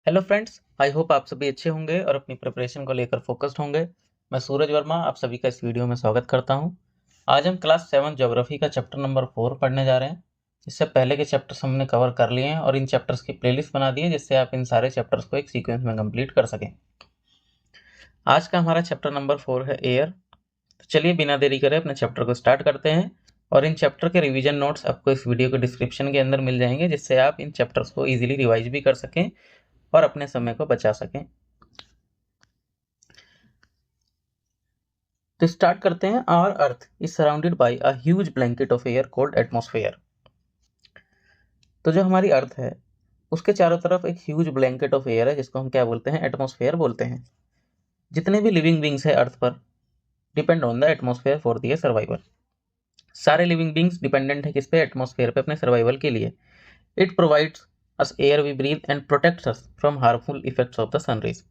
Hello friends, I hope आप सभी अच्छे होंगे और अपनी प्रिपरेशन को लेकर फोकस्ड होंगे। मैं सूरज वर्मा आप सभी का इस वीडियो में स्वागत करता हूं। आज हम क्लास 7 ज्योग्राफी का चैप्टर नंबर 4 पढ़ने जा रहे हैं। इससे पहले के चैप्टर्स हमने कवर कर लिए हैं और इन चैप्टर्स की प्लेलिस्ट बना दी है जिससे आप इन सारे चैप्टर्स को एक सीक्वेंस में कंप्लीट कर सकें। आज का हमारा चैप्टर नंबर 4 है एयर। तो चलिए बिना देरी करे अपने चैप्टर को स्टार्ट करते हैं और इन चैप्टर के रिवीजन नोट्स आपको इस वीडियो के डिस्क्रिप्शन के अंदर मिल जाएंगे जिससे आप इन चैप्टर्स को ईजिली रिवाइज भी कर सकें और अपने समय को बचा सकें। तो स्टार्ट करते हैं। Our earth is surrounded by a huge blanket of air called atmosphere. तो जो हमारी अर्थ है उसके चारों तरफ एक ह्यूज ब्लैंकेट ऑफ एयर है जिसको हम क्या बोलते हैं, एटमॉस्फेयर बोलते हैं। जितने भी लिविंग बींग्स है अर्थ पर depend on the atmosphere for their survival. सारे लिविंग बींग्स डिपेंडेंट है किस पे, एटमॉस्फेयर पे, अपने सर्वाइवल के लिए। It provides us air we breathe and protects us from harmful effects of the sun rays.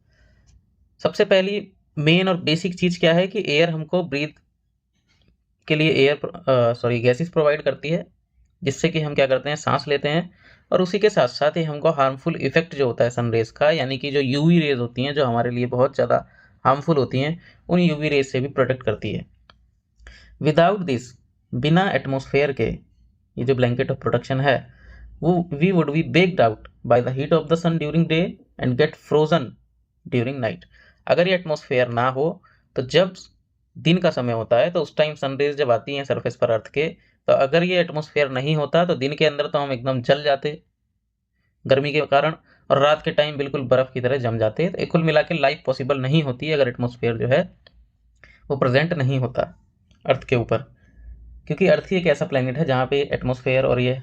सबसे पहली मेन और बेसिक चीज क्या है कि एयर हमको ब्रीथ के लिए गैसेस प्रोवाइड करती है जिससे कि हम क्या करते हैं, सांस लेते हैं। और उसी के साथ साथ ही हमको हार्मफुल इफेक्ट जो होता है सन रेज का, यानी कि जो यूवी रेज होती हैं जो हमारे लिए बहुत ज़्यादा हार्मफुल होती हैं, उन यूवी रेज से भी प्रोटेक्ट करती है। विदाउट दिस, बिना एटमॉस्फेयर के ये जो ब्लैंकेट ऑफ प्रोटेक्शन है वो we would be baked out by the heat of the sun during day and get frozen during night. अगर ये एटमॉस्फेयर ना हो तो जब दिन का समय होता है तो उस टाइम सनरेज जब आती हैं सरफेस पर अर्थ के, तो अगर ये एटमॉस्फेयर नहीं होता तो दिन के अंदर तो हम एकदम जल जाते गर्मी के कारण, और रात के टाइम बिल्कुल बर्फ की तरह जम जाते। तो कुल मिला के लाइफ पॉसिबल नहीं होती अगर एटमॉस्फेयर जो है वो प्रेजेंट नहीं होता अर्थ के ऊपर। क्योंकि अर्थ ही एक ऐसा प्लेनेट है जहाँ पे एटमॉस्फेयर और ये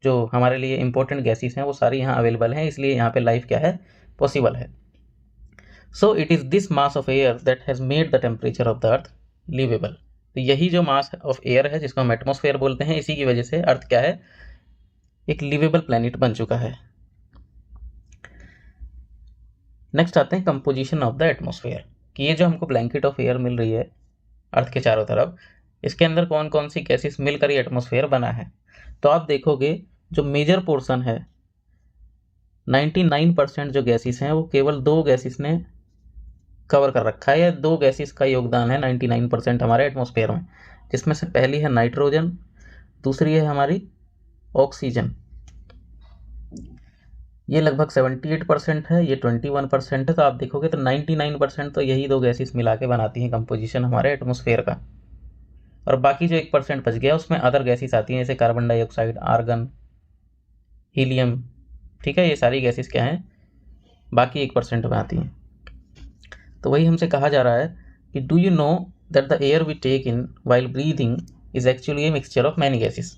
जो हमारे लिए इंपॉर्टेंट गैसेस हैं वो सारी यहाँ अवेलेबल हैं, इसलिए यहाँ पे लाइफ क्या है, पॉसिबल है। So it is this mass of air that has made the temperature of the earth livable. तो यही जो मास ऑफ एयर है जिसको हम एटमॉस्फेयर बोलते हैं, इसी की वजह से अर्थ क्या है, एक लिवेबल प्लैनेट बन चुका है। नेक्स्ट आते हैं कंपोजिशन ऑफ द एटमॉस्फेयर, कि ये जो हमको ब्लैंकेट ऑफ एयर मिल रही है अर्थ के चारों तरफ, इसके अंदर कौन कौन सी गैसेस मिलकर ये एटमॉस्फेयर बना है। तो आप देखोगे जो मेजर पोर्शन है 99% जो गैसेस हैं वो केवल दो गैसेस ने कवर कर रखा है, या दो गैसेस का योगदान है 99% हमारे एटमॉस्फेयर में, जिसमें से पहली है नाइट्रोजन, दूसरी है हमारी ऑक्सीजन। ये लगभग 78% है, ये 21% है। तो आप देखोगे तो 99% तो यही दो गैसेस मिला के बनाती हैं कंपोजिशन हमारे एटमॉस्फेयर का। और बाकी जो 1% बच गया उसमें अदर गैसेस आती हैं जैसे कार्बन डाइऑक्साइड, आर्गन, हीलियम। ठीक है, ये सारी गैसेस क्या हैं, बाकी 1% में आती हैं। तो वही हमसे कहा जा रहा है कि do you know that the air we take in while breathing is actually a mixture of many gases.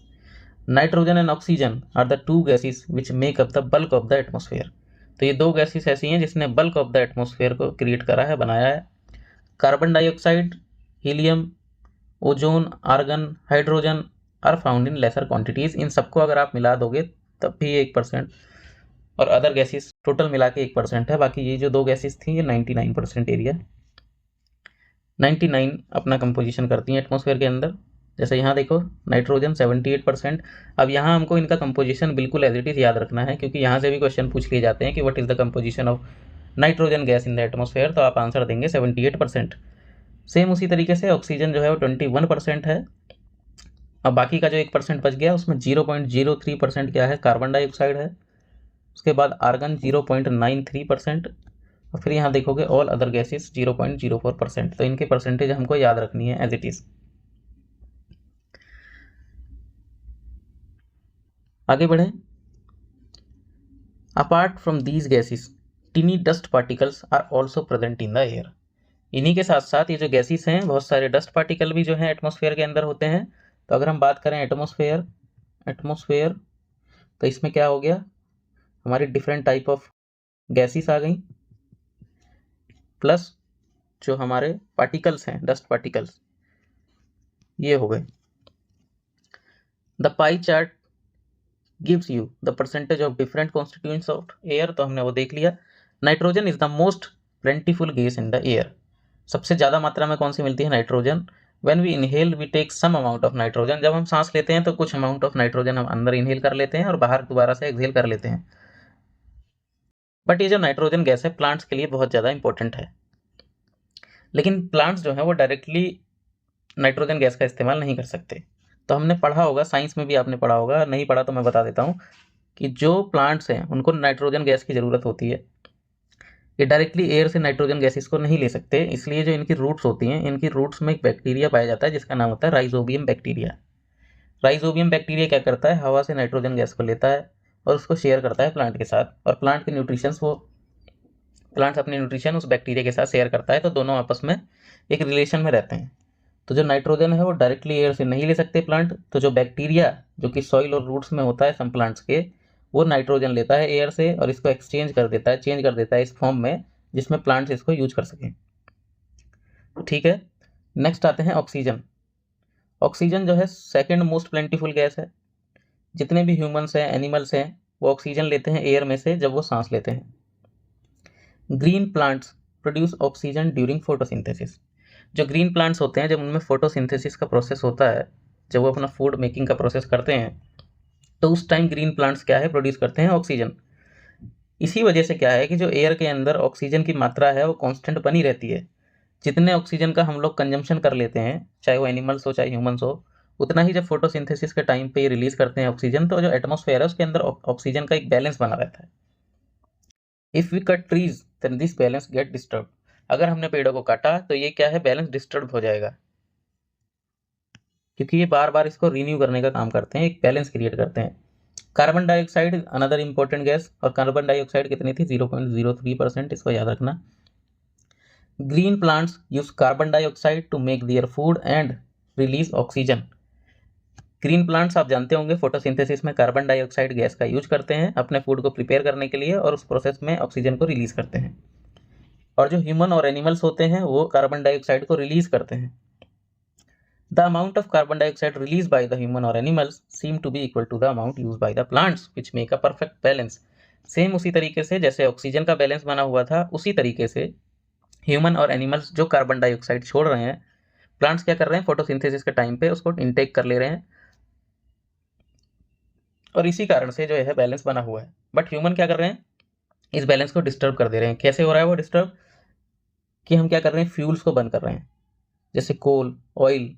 Nitrogen and oxygen are the two gases which make up the bulk of the atmosphere. तो ये दो gases ऐसी हैं जिसने bulk of the atmosphere को create करा है, बनाया है। Carbon dioxide, helium, ozone, argon, hydrogen are found in lesser quantities. इन सबको अगर आप मिला दोगे तब भी 1%, और अदर गैसेस टोटल मिला के 1% है। बाकी ये जो दो गैसेस थी ये 99% एरिया 99 अपना कंपोजिशन करती हैं एटमॉस्फेयर के अंदर। जैसे यहाँ देखो नाइट्रोजन 78%। अब यहाँ हमको इनका कंपोजिशन बिल्कुल एज इट इज याद रखना है क्योंकि यहाँ से भी क्वेश्चन पूछ लिए जाते हैं कि what is the composition of nitrogen gas in the atmosphere, तो आप आंसर देंगे 78%। सेम उसी तरीके से ऑक्सीजन जो है वो 21% है। अब बाकी का जो 1% बच गया उसमें 0.03% क्या है, कार्बन डाइऑक्साइड है। उसके बाद आर्गन 0.93%, और फिर यहाँ देखोगे ऑल अदर गैसेस 0.04%। तो इनके परसेंटेज हमको याद रखनी है एज इट इज। आगे बढ़े। Apart from these gases tiny dust particles are also present in the air. इन्हीं के साथ साथ ये जो गैसेस हैं बहुत सारे डस्ट पार्टिकल भी जो हैं एटमॉस्फेयर के अंदर होते हैं। तो अगर हम बात करें एटमॉस्फेयर एटमॉस्फेयर तो इसमें क्या हो गया, हमारी डिफरेंट टाइप ऑफ गैसेस आ गई, प्लस जो हमारे पार्टिकल्स हैं डस्ट पार्टिकल्स ये हो गए। The pie chart gives you the percentage of different constituents of air. तो हमने वो देख लिया। Nitrogen is the most plentiful gas in the air. सबसे ज़्यादा मात्रा में कौन सी मिलती है, nitrogen. When we inhale we take some amount of nitrogen. जब हम सांस लेते हैं तो कुछ अमाउंट ऑफ नाइट्रोजन हम अंदर इनहेल कर लेते हैं और बाहर दोबारा से एक्सहेल कर लेते हैं। बट ये जो नाइट्रोजन गैस है प्लांट्स के लिए बहुत ज़्यादा इंपॉर्टेंट है, लेकिन प्लांट्स जो है वो डायरेक्टली नाइट्रोजन गैस का इस्तेमाल नहीं कर सकते। तो हमने पढ़ा होगा, साइंस में भी आपने पढ़ा होगा, नहीं पढ़ा तो मैं बता देता हूँ कि जो प्लांट्स हैं उनको नाइट्रोजन गैस की ज़रूरत होती है। ये डायरेक्टली एयर से नाइट्रोजन गैसेस को नहीं ले सकते, इसलिए जो इनकी रूट्स होती हैं, इनकी रूट्स में एक बैक्टीरिया पाया जाता है जिसका नाम होता है राइजोबियम बैक्टीरिया। राइजोबियम बैक्टीरिया क्या करता है, हवा से नाइट्रोजन गैस को लेता है और उसको शेयर करता है प्लांट के साथ, और प्लांट के न्यूट्रिशंस वो प्लांट्स अपने न्यूट्रिशन उस बैक्टीरिया के साथ शेयर करता है, तो दोनों आपस में एक रिलेशन में रहते हैं। तो जो नाइट्रोजन है वो डायरेक्टली एयर से नहीं ले सकते प्लांट, तो जो बैक्टीरिया जो कि सॉइल और रूट्स में होता है सम प्लांट्स के, वो नाइट्रोजन लेता है एयर से और इसको एक्सचेंज कर देता है, चेंज कर देता है इस फॉर्म में जिसमें प्लांट्स इसको यूज कर सकें। ठीक है, नेक्स्ट आते हैं ऑक्सीजन। ऑक्सीजन जो है सेकंड मोस्ट प्लेंटीफुल गैस है। जितने भी ह्यूमंस हैं, एनिमल्स हैं, वो ऑक्सीजन लेते हैं एयर में से जब वो सांस लेते हैं। Green plants produce oxygen during photosynthesis. जो ग्रीन प्लांट्स होते हैं जब उनमें फोटोसिंथेसिस का प्रोसेस होता है, जब वो अपना फूड मेकिंग का प्रोसेस करते हैं, तो उस टाइम ग्रीन प्लांट्स क्या है, प्रोड्यूस करते हैं ऑक्सीजन। इसी वजह से क्या है कि जो एयर के अंदर ऑक्सीजन की मात्रा है वो कांस्टेंट बनी रहती है। जितने ऑक्सीजन का हम लोग कंजम्पशन कर लेते हैं, चाहे वो एनिमल्स हो चाहे ह्यूमंस हो, उतना ही जब फोटोसिंथेसिस के टाइम पे ये रिलीज करते हैं ऑक्सीजन, तो जो एटमॉस्फेयर है उसके अंदर ऑक्सीजन का एक बैलेंस बना रहता है। If we cut trees then this balance get disturb. अगर हमने पेड़ों को काटा तो ये क्या है, बैलेंस डिस्टर्ब हो जाएगा, क्योंकि ये बार बार इसको रिन्यू करने का काम करते हैं, एक बैलेंस क्रिएट करते हैं। Carbon dioxide another important gas, और कार्बन डाइऑक्साइड कितनी थी, 0.03%, इसको याद रखना। Green plants use carbon dioxide to make their food and release oxygen. Green plants आप जानते होंगे फोटोसिंथेसिस में कार्बन डाइऑक्साइड गैस का यूज करते हैं अपने फूड को प्रिपेयर करने के लिए, और उस प्रोसेस में ऑक्सीजन को रिलीज करते हैं। और जो ह्यूमन और एनिमल्स होते हैं वो कार्बन डाइऑक्साइड को रिलीज करते हैं। The amount of carbon dioxide release by the human और animals seem to be equal to the amount use by the plants which make a perfect balance. Same उसी तरीके से जैसे ऑक्सीजन का balance बना हुआ था, उसी तरीके से ह्यूमन और एनिमल्स जो कार्बन डाइऑक्साइड छोड़ रहे हैं, प्लांट्स क्या कर रहे हैं, फोटोसिंथेसिस के टाइम पे उसको इनटेक कर ले रहे हैं, और इसी कारण से जो है बैलेंस बना हुआ है। बट ह्यूमन क्या कर रहे हैं, इस बैलेंस को डिस्टर्ब कर दे रहे हैं। कैसे हो रहा है वो डिस्टर्ब, कि हम क्या कर रहे हैं, फ्यूल्स को बंद कर रहे हैं, जैसे कोल, ऑयल,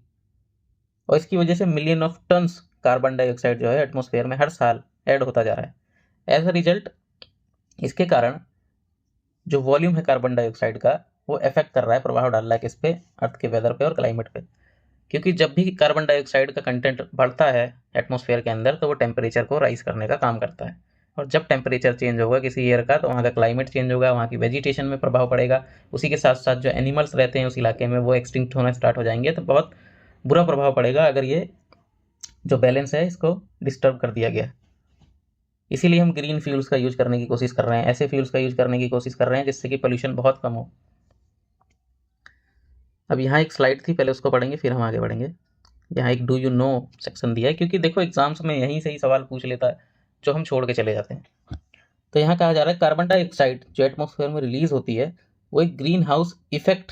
और इसकी वजह से million of tons carbon dioxide जो है एटमॉस्फेयर में हर साल ऐड होता जा रहा है। एज अ रिजल्ट इसके कारण जो वॉल्यूम है कार्बन डाइऑक्साइड का वो इफेक्ट कर रहा है, प्रभाव डाल रहा है किस पे, अर्थ के वेदर पे और क्लाइमेट पे। क्योंकि जब भी कार्बन डाइऑक्साइड का कंटेंट बढ़ता है एटमॉस्फेयर के अंदर, तो वो टेम्परेचर को राइज करने का काम करता है, और जब टेम्परेचर चेंज होगा किसी ईयर का, तो वहाँ का क्लाइमेट चेंज होगा, वहाँ की वेजिटेशन में प्रभाव पड़ेगा। उसी के साथ साथ जो एनिमल्स रहते हैं उस इलाके में वो एक्सटिंक्ट होना स्टार्ट हो जाएंगे, तो बहुत बुरा प्रभाव पड़ेगा अगर ये जो बैलेंस है इसको डिस्टर्ब कर दिया गया। इसीलिए हम ग्रीन फ्यूल्स का यूज करने की कोशिश कर रहे हैं, ऐसे फ्यूल्स का यूज करने की कोशिश कर रहे हैं जिससे कि पोल्यूशन बहुत कम हो। अब यहाँ एक स्लाइड थी, पहले उसको पढ़ेंगे फिर हम आगे बढ़ेंगे। यहाँ एक डू यू नो सेक्शन दिया है, क्योंकि देखो एग्जाम्स में यहीं से ही सवाल पूछ लेता है जो हम छोड़ के चले जाते हैं। तो यहाँ कहा जा रहा है कार्बन डाइऑक्साइड जो एटमॉस्फेयर में रिलीज होती है वो एक ग्रीन हाउस इफेक्ट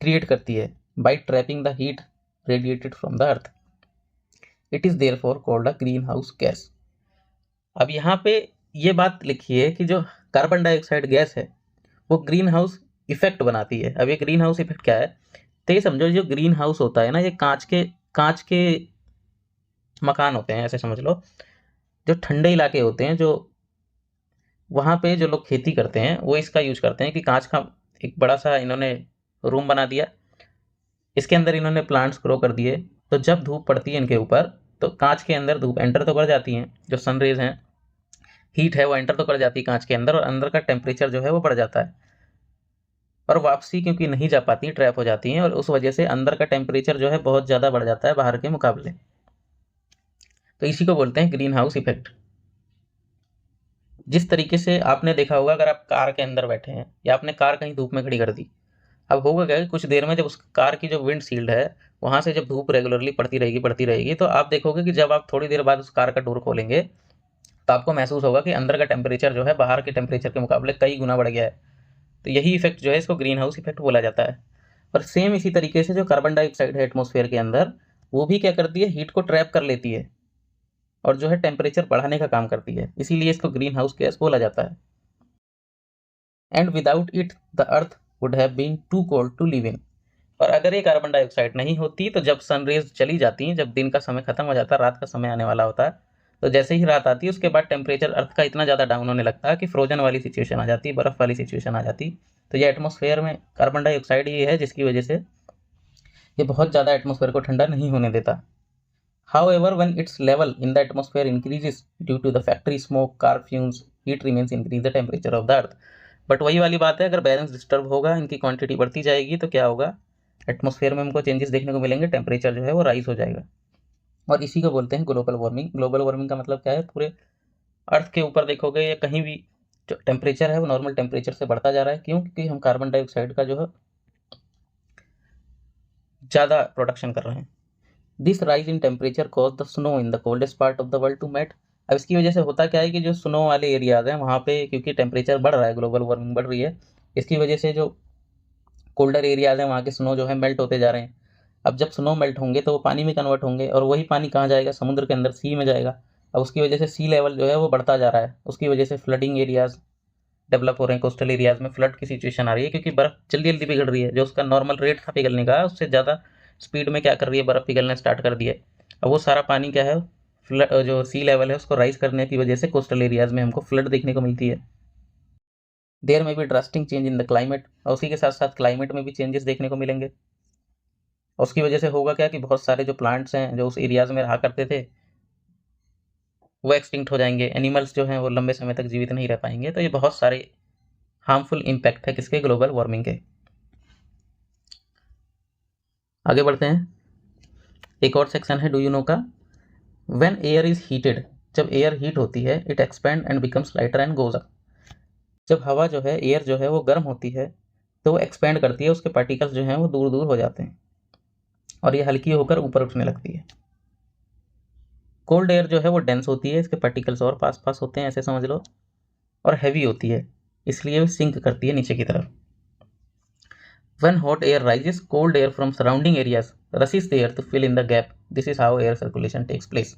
क्रिएट करती है by trapping the heat radiated from the earth. It is therefore called a green house gas. अब यहाँ पे ये बात लिखी है कि जो कार्बन डाइऑक्साइड गैस है वो ग्रीन हाउस इफेक्ट बनाती है। अब ये ग्रीन हाउस इफेक्ट क्या है, तो ये समझो जो ग्रीन हाउस होता है ना, ये कांच के मकान होते हैं, ऐसे समझ लो। जो ठंडे इलाके होते हैं, जो वहाँ पे जो लोग खेती करते हैं वो इसका यूज करते हैं कि कांच का एक बड़ा सा इन्होंने रूम बना दिया, इसके अंदर इन्होंने प्लांट्स ग्रो कर दिए, तो जब धूप पड़ती है इनके ऊपर तो कांच के अंदर धूप एंटर तो कर जाती है, जो सन रेज हैं, हीट है वो एंटर तो कर जाती है कांच के अंदर, और अंदर का टेम्परेचर जो है वो बढ़ जाता है, और वापसी क्योंकि नहीं जा पाती, ट्रैप हो जाती हैं, और उस वजह से अंदर का टेम्परेचर जो है बहुत ज़्यादा बढ़ जाता है बाहर के मुकाबले। तो इसी को बोलते हैं ग्रीन हाउस इफेक्ट। जिस तरीके से आपने देखा होगा, अगर आप कार के अंदर बैठे हैं या आपने कार कहीं धूप में खड़ी कर दी, अब होगा क्या कि कुछ देर में जब उस कार की जो विंड शील्ड है वहाँ से जब धूप रेगुलरली पड़ती रहेगी, तो आप देखोगे कि जब आप थोड़ी देर बाद उस कार का डोर खोलेंगे तो आपको महसूस होगा कि अंदर का टेम्परेचर जो है बाहर के टेम्परेचर के मुकाबले कई गुना बढ़ गया है। तो यही इफेक्ट जो है इसको ग्रीन हाउस इफेक्ट बोला जाता है। और सेम इसी तरीके से जो कार्बन डाइऑक्साइड है एटमॉस्फेयर के अंदर, वो भी क्या करती है, हीट को ट्रैप कर लेती है और जो है टेम्परेचर बढ़ाने का काम करती है, इसीलिए इसको ग्रीन हाउस गैस बोला जाता है। And without it the earth would have been too cold to live in. और अगर ये कार्बन डाइऑक्साइड नहीं होती तो जब सनरेज चली जाती हैं, जब दिन का समय खत्म हो जाता है, रात का समय आने वाला होता है, तो जैसे ही रात आती है उसके बाद टेम्परेचर अर्थ का इतना ज़्यादा डाउन होने लगता है कि फ्रोजन वाली सिचुएशन आ जाती, बर्फ़ वाली सिचुएशन आ जाती। तो ये एटमॉस्फेयर में कार्बन डाइऑक्साइड ये है जिसकी वजह से ये बहुत ज़्यादा एटमॉस्फेयर को ठंडा नहीं होने देता। However, when its level in the atmosphere increases due to the factory smoke, car fumes, heat remains increase the temperature of the earth. But वही वाली बात है, अगर बैलेंस डिस्टर्ब होगा, इनकी क्वांटिटी बढ़ती जाएगी तो क्या होगा, एटमॉस्फेयर में हमको चेंजेस देखने को मिलेंगे, टेम्परेचर जो है वो राइज हो जाएगा। और इसी को बोलते हैं ग्लोबल वार्मिंग। ग्लोबल वार्मिंग का मतलब क्या है, पूरे अर्थ के ऊपर देखोगे या कहीं भी जो टेम्परेचर है वो नॉर्मल टेम्परेचर से बढ़ता जा रहा है। क्यों? क्योंकि हम कार्बन डाइऑक्साइड का जो है ज़्यादा प्रोडक्शन कर रहे हैं। This rise in temperature cause the snow in the coldest part of the world to melt. अब इसकी वजह से होता क्या है कि जो स्नो वाले एरियाज हैं वहाँ पे, क्योंकि टेम्परेचर बढ़ रहा है, ग्लोबल वार्मिंग बढ़ रही है, इसकी वजह से जो कोल्डर एरियाज हैं वहाँ के स्नो जो है मेल्ट होते जा रहे हैं। अब जब स्नो मेल्ट होंगे तो वो पानी में कन्वर्ट होंगे, और वही पानी कहाँ जाएगा, समुद्र के अंदर, सी में जाएगा। अब उसकी वजह से सी लेवल जो है वो बढ़ता जा रहा है, उसकी वजह से फ्लडिंग एरियाज डेवलप हो रहे हैं, कोस्टल एरियाज में फ्लड की सिचुएशन आ रही है, क्योंकि बर्फ जल्दी जल्दी पिघल रही है। जो उसका नॉर्मल रेट था पिघलने का, उससे ज़्यादा स्पीड में क्या कर रही है, बर्फ पिघलना स्टार्ट कर दिया है। अब वो सारा पानी क्या है, जो सी लेवल है उसको राइज करने की वजह से कोस्टल एरियाज में हमको फ्लड देखने को मिलती है। देयर में भी drastic change in the climate, और उसी के साथ साथ क्लाइमेट में भी चेंजेस देखने को मिलेंगे। और उसकी वजह से होगा क्या कि बहुत सारे जो प्लांट्स हैं जो उस एरियाज में रहा करते थे वो एक्सटिंक्ट हो जाएंगे, एनिमल्स जो हैं वो लंबे समय तक जीवित नहीं रह पाएंगे। तो ये बहुत सारे हार्मफुल इम्पैक्ट है किसके, ग्लोबल वार्मिंग के। आगे बढ़ते हैं, एक और सेक्शन है डू यू नो का। व्हेन एयर इज हीटेड, जब एयर हीट होती है, it expand and becomes lighter and goes up. जब हवा जो है, एयर जो है वो गर्म होती है तो वो एक्सपैंड करती है, उसके पार्टिकल्स जो हैं वो दूर दूर हो जाते हैं और ये हल्की होकर ऊपर उठने लगती है। कोल्ड एयर जो है वो डेंस होती है, इसके पार्टिकल्स और पास पास होते हैं, ऐसे समझ लो, और हैवी होती है, इसलिए वो सिंक करती है नीचे की तरफ। When hot air rises, cold air from surrounding areas rushes the air to fill in the gap. This is how air circulation takes place.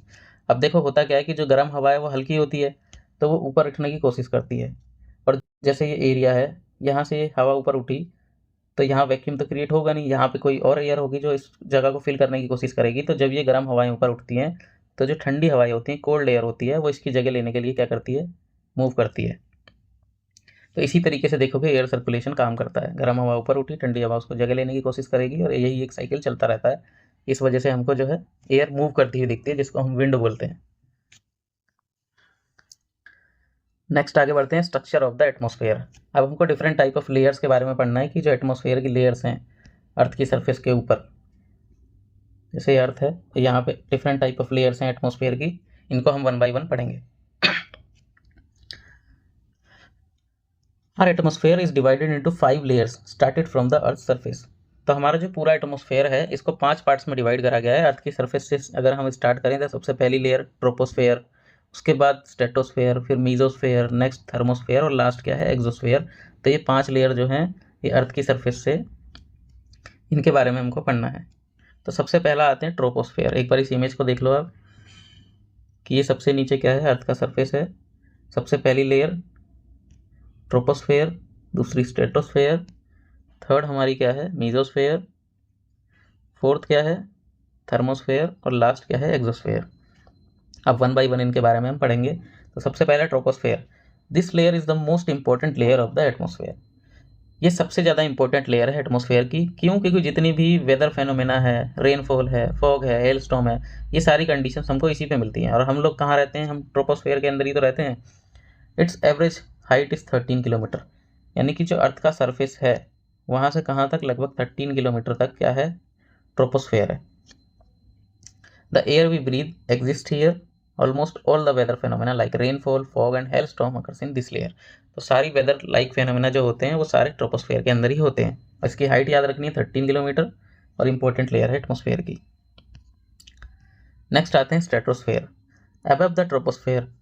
अब देखो होता क्या है कि जो गर्म हवा है वो हल्की होती है तो वो ऊपर उठने की कोशिश करती है, और जैसे ये एरिया है यहाँ से हवा ऊपर उठी तो यहाँ वैक्यूम तो क्रिएट होगा नहीं, यहाँ पे कोई और एयर होगी जो इस जगह को फिल करने की कोशिश करेगी। तो जब ये गर्म हवाएं ऊपर उठती हैं तो जो ठंडी हवाएं होती हैं, कोल्ड एयर होती है, वो इसकी जगह लेने के लिए क्या करती है, मूव करती है। तो इसी तरीके से देखोगे एयर सर्कुलेशन काम करता है, गर्म हवा ऊपर उठी, ठंडी हवा उसको जगह लेने की कोशिश करेगी, और यही एक साइकिल चलता रहता है। इस वजह से हमको जो है एयर मूव करती हुई दिखती है, जिसको हम विंड बोलते हैं। नेक्स्ट आगे बढ़ते हैं, स्ट्रक्चर ऑफ द एटमॉस्फेयर। अब हमको डिफरेंट टाइप ऑफ लेयर्स के बारे में पढ़ना है कि जो एटमॉस्फेयर की लेयर्स हैं अर्थ की सरफेस के ऊपर, जैसे अर्थ है तो यहाँ पे डिफरेंट टाइप ऑफ लेयर्स हैं एटमॉस्फेयर की, इनको हम 1 बाय 1 पढ़ेंगे। Our atmosphere is divided into 5 layers started from the earth's surface. तो हमारा जो पूरा एटमॉस्फेयर है इसको 5 पार्ट्स में डिवाइड करा गया है। अर्थ की सरफेस से अगर हम स्टार्ट करें तो सबसे पहली लेयर ट्रोपोस्फेयर, उसके बाद स्ट्रेटोस्फेयर, फिर मीजोस्फेयर, नेक्स्ट थर्मोस्फेयर, और लास्ट क्या है, एक्सोस्फेयर। तो ये 5 लेयर जो हैं ये अर्थ की सरफेस से, इनके बारे में हमको पढ़ना है। तो सबसे पहला आते हैं ट्रोपोस्फेयर। एक बार इस इमेज को देख लो आप कि ये सबसे नीचे क्या है, अर्थ का सरफेस है। सबसे पहली लेयर ट्रोपोस्फेयर, दूसरी स्ट्रेटोस्फेयर, थर्ड हमारी क्या है, मीजोस्फेयर, फोर्थ क्या है, थर्मोस्फेयर, और लास्ट क्या है, एक्सोस्फेयर। अब 1 बाय 1 इनके बारे में हम पढ़ेंगे। तो सबसे पहला troposphere. This layer is the most important layer of the atmosphere. ये सबसे ज़्यादा इंपॉर्टेंट लेयर है एटमॉस्फेयर की। क्यों? क्योंकि जितनी भी वेदर फेनोमेना है, रेनफॉल है, फॉग है, हेल स्टॉर्म है, ये सारी कंडीशंस हमको इसी पे मिलती हैं। और हम लोग कहाँ रहते हैं, हम ट्रोपोस्फेयर के अंदर ही तो रहते हैं। It's average height is 13 kilometre, यानी कि जो अर्थ का सरफेस है वहाँ से कहाँ तक, लगभग 13 किलोमीटर तक क्या है, ट्रोपोस्फेयर है। The air we breathe exist here, almost all the weather phenomena like rainfall, fog and hail storm occurs in this layer. तो सारी वेदर लाइक फेनोमेना जो होते हैं वो सारे ट्रोपोस्फेयर के अंदर ही होते हैं। इसकी हाइट याद रखनी है 13 किलोमीटर, और इंपॉर्टेंट लेयर है एटमॉस्फेयर की। नेक्स्ट आते हैं stratosphere. Above the troposphere